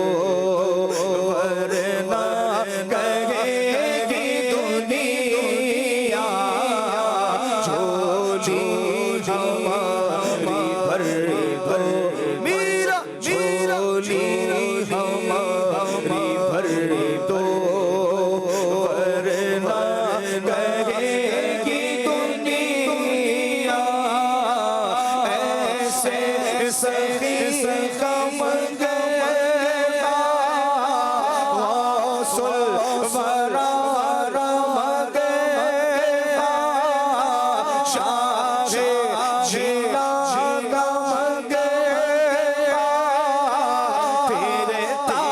ورنہ کہے گی دنیا جھولی ہماری بھر دو، میرا جھولی ہماری بھر دو، ورنہ کہے گی دنیا ایسے سخی غم گیا غوث الورا رم گیا، شاہ جینا غم گیا، پھرتا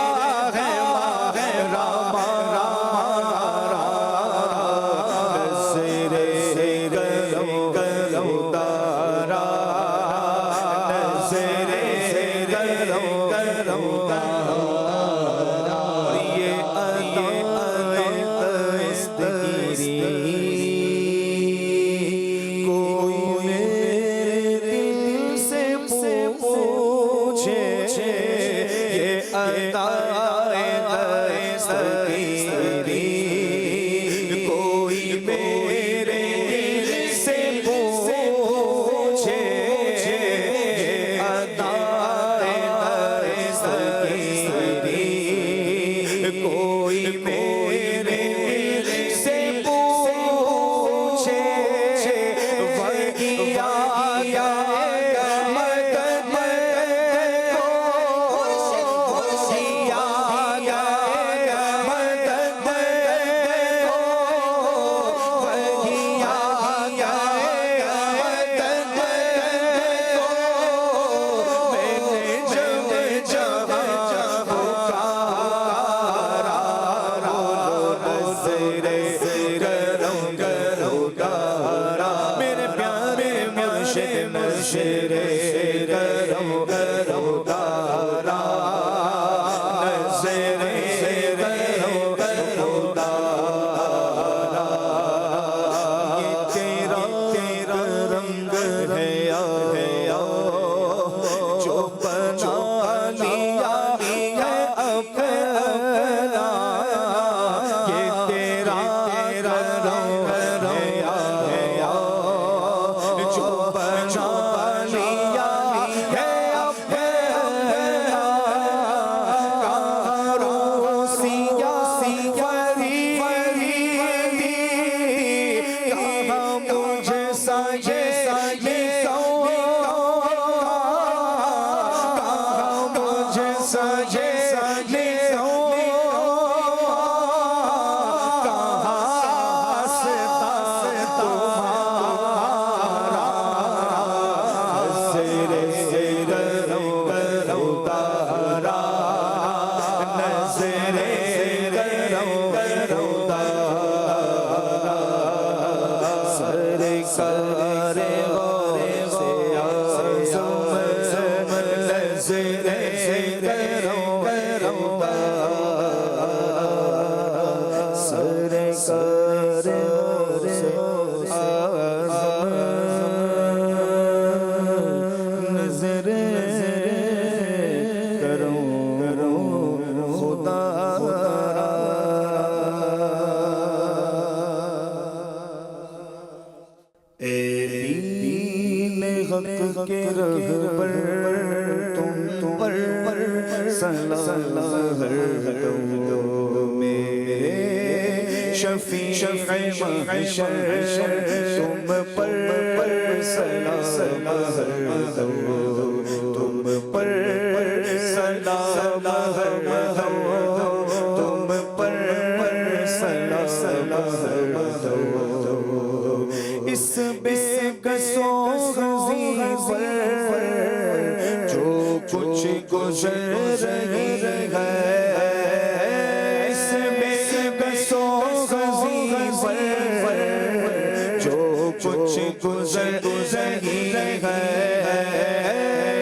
ہے ماہ رمضان، نظر کرم خدا، نظر کرم خدا، یہ ادائے دستگیری کوئی میرے دل سے پوچھے، یہ ادائے دستگیری کوئی میرے دل سے پوچھے، کرم دارا نظر کرم دارا یہ تیرا رنگ ہے جو بنا لیا ہے اپنا یہ تیرا رنگ ہے جو بنا لیا ہے اپنا روسیا فریدی کہاں مجھے سجے سجے کہاں ستا تمہارا نظر کرم دارا نظر کرم دارا سرکار غوث اعظم نظر سرکار نظر کرو خدا اے دین حق کے رہبر تم پر سلام دو میرے شفیع محشر تم پر سلام دو تم پر سلام دو تم پر سلام دو اس بے کسو غزی پر جو کچھ گزر رہی ہے اس بے کسو غزی پر جو کچھ گزر رہی ہے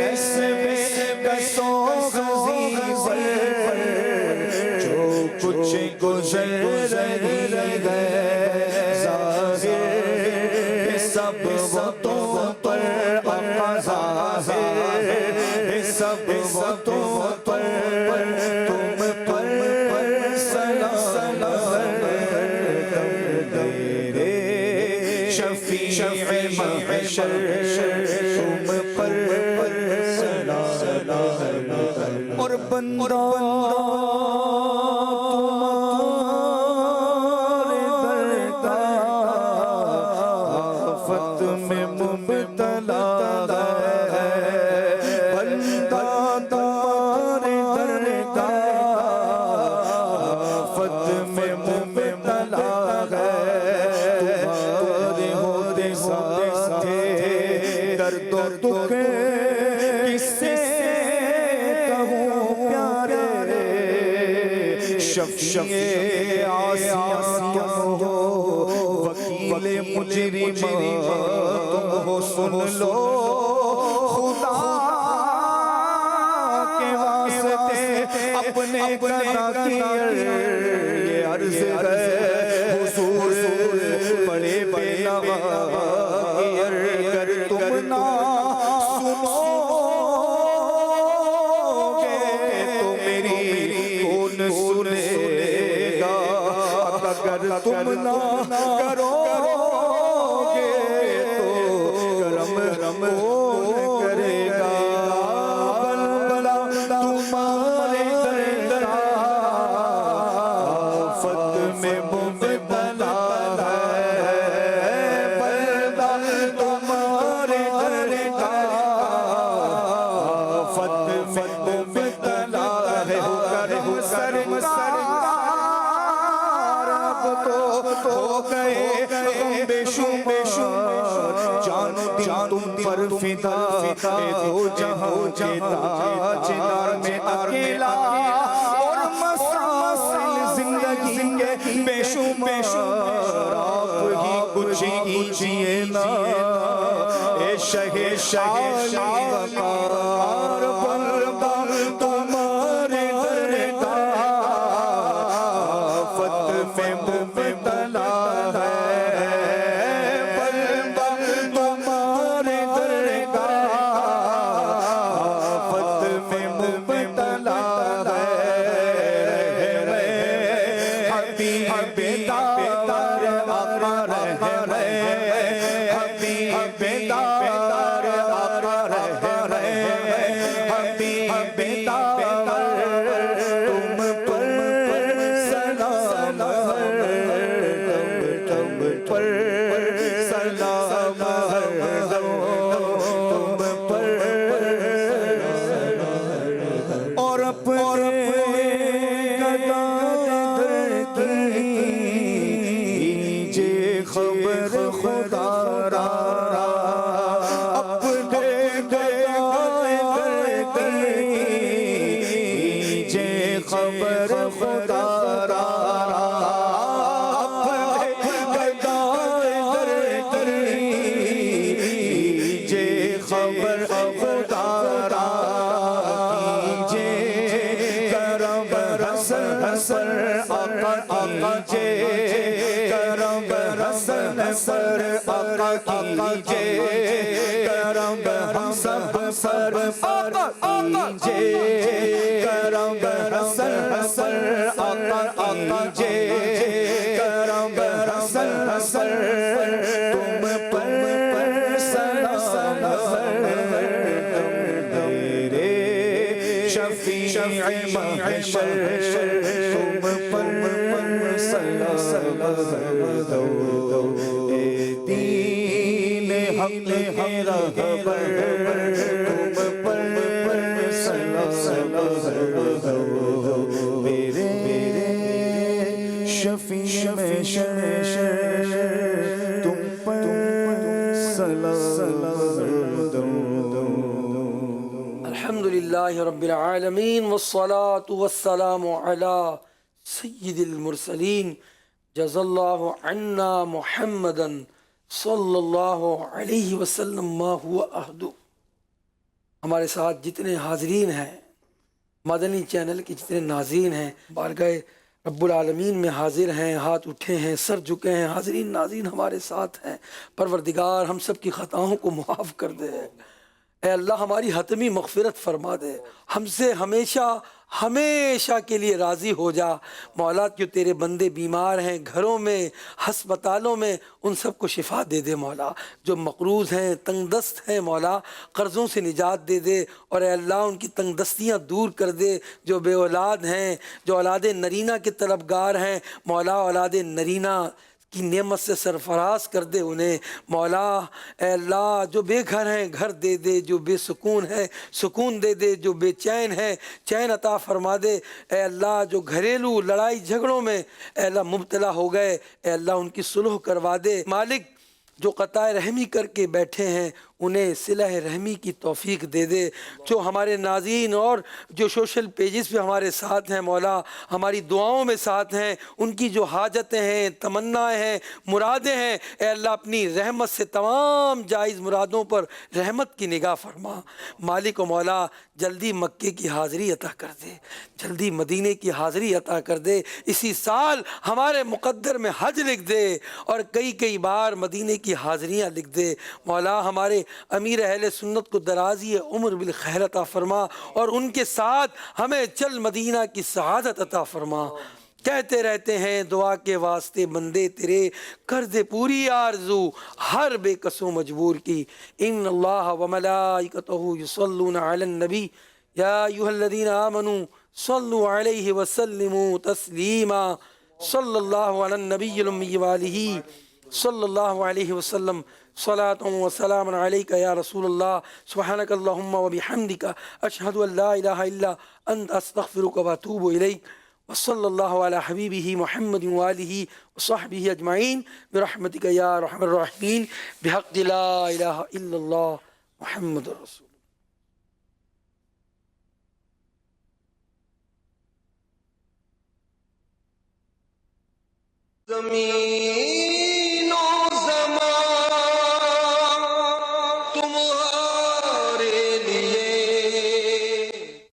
اس بے کسو غزی پر جو کچھ گزر رہی ہے سب وقتوں پر قضا ہے سب وقتوں پر تم پر سلام تیرے شفیع محشر تم پر سلام اور بندہ میں مبتلا ہے بندہ تمہارے در کا آفت میں مبتلا ہے تمہارے ہوتے ساتھے درد و دکھ کس سے کہوں پیارے شفیع آسیاں تم ہو وکیل مجرم تم ہو سن لو خدا کے واسطے اپنے قضا کی یہ عرض ہے حضور بڑے بے نوا کی اگر تم نہ سنو گے تو میری کون سنے گا اگر تم نہ کرو گے تو کرم کون کرے گا بلبلا تمہارے در آفت میں مبتلا ہے بلبلا تمہارے در آفت میں مبتلا ہے کرم سرکار اب تو ہو گئے بے شمار جانو تم پر فدا دو جہاں کے تاجدار میں اکیلا اور مسائل زندگی کے بے شمار آپ ہی کچھ کیجئے نا اے شہنشاہی وقار بندہ تمہارے درگاہ میں مبتلا ہے بندہ تمہارے درگاہ میں مبتلا ہے حبیب دار آقا رہ حبیب دار آقا رہ حبیب دار تم پر سلام تم پر سلام تم پر اور اپنے کیجئے خبر خدا را اپنے کیجئے خبر خدا را کیجئے خبر خدا را کیجئے کرم رسل آقا کیجئے کرم رسل آقا کیجئے کرم ہم سب پر آقا کیجئے کرم رسل آقا کیجئے کرم رسل تم پر سلام میرے شفیع محشر تم پر سلام اے دین حق ہے رہبر تم پر سلام میرے شفیع محشر تم پر سلام الحمدللہ رب العالمین والصلاة والسلام علی سید المرسلین جزا اللہ عنا محمدا صلی اللہ علیہ وسلم ما ہوا عہدو۔ ہمارے ساتھ جتنے حاضرین ہیں، مدنی چینل کے جتنے ناظرین ہیں، بارگاہ رب العالمین میں حاضر ہیں، ہاتھ اٹھے ہیں، سر جھکے ہیں، حاضرین ناظرین ہمارے ساتھ ہیں، پروردگار ہم سب کی خطاؤں کو معاف کر دے، اے اللہ ہماری حتمی مغفرت فرما دے، ہم سے ہمیشہ ہمیشہ کے لیے راضی ہو جا مولا۔ جو تیرے بندے بیمار ہیں گھروں میں، ہسپتالوں میں، ان سب کو شفا دے دے مولا۔ جو مقروض ہیں، تنگ دست ہیں مولا، قرضوں سے نجات دے دے، اور اے اللہ ان کی تنگ دستیاں دور کر دے۔ جو بے اولاد ہیں، جو اولاد نرینہ کے طلبگار ہیں مولا، اولاد نرینہ کی نعمت سے سرفراز کر دے انہیں مولا۔ اے اللہ جو بے گھر ہیں گھر دے دے، جو بے سکون ہے سکون دے دے، جو بے چین ہے چین عطا فرما دے۔ اے اللہ جو گھریلو لڑائی جھگڑوں میں اے اللہ مبتلا ہو گئے، اے اللہ ان کی صلح کروا دے مالک۔ جو قطع رحمی کر کے بیٹھے ہیں انہیں صلہ رحمی کی توفیق دے دے۔ جو ہمارے ناظرین اور جو سوشل پیجز پہ ہمارے ساتھ ہیں مولا، ہماری دعاؤں میں ساتھ ہیں، ان کی جو حاجتیں ہیں، تمنائیں ہیں، مرادیں ہیں، اے اللہ اپنی رحمت سے تمام جائز مرادوں پر رحمت کی نگاہ فرما مالک و مولا۔ جلدی مکے کی حاضری عطا کر دے، جلدی مدینے کی حاضری عطا کر دے۔ اسی سال ہمارے مقدر میں حج لکھ دے اور کئی بار مدینے کی حاضریاں لکھ دے مولا۔ ہمارے امیر اہل سنت کو درازی عمر بالخیر عطا فرما، اور ان کے ساتھ ہمیں چل مدینہ کی سعادت عطا فرما۔ کہتے رہتے ہیں دعا کے واسطے بندے تیرے، کر دے پوری آرزو ہر بے کس و مجبور کی۔ ان اللہ وملائکتہ یصلون علی النبی یا ایھا الذین آمنوا صلوا علیہ وسلموا تسلیما۔ صلی اللہ علی النبی الامی وآلہ صلی اللہ علیہ وسلم۔ صلاۃ و سلام علیک یا رسول اللہ۔ سبحانک اللہم و بحمدک، اشہد ان لا الہ الا انت، استغفرک و اتوب الیک۔ وصلی اللہ علی حبیبہ محمد وآلہ وصحبہ اجمعین برحمتک یا ارحم الراحمین، بحق لا الہ الا اللہ محمد رسول۔ زمین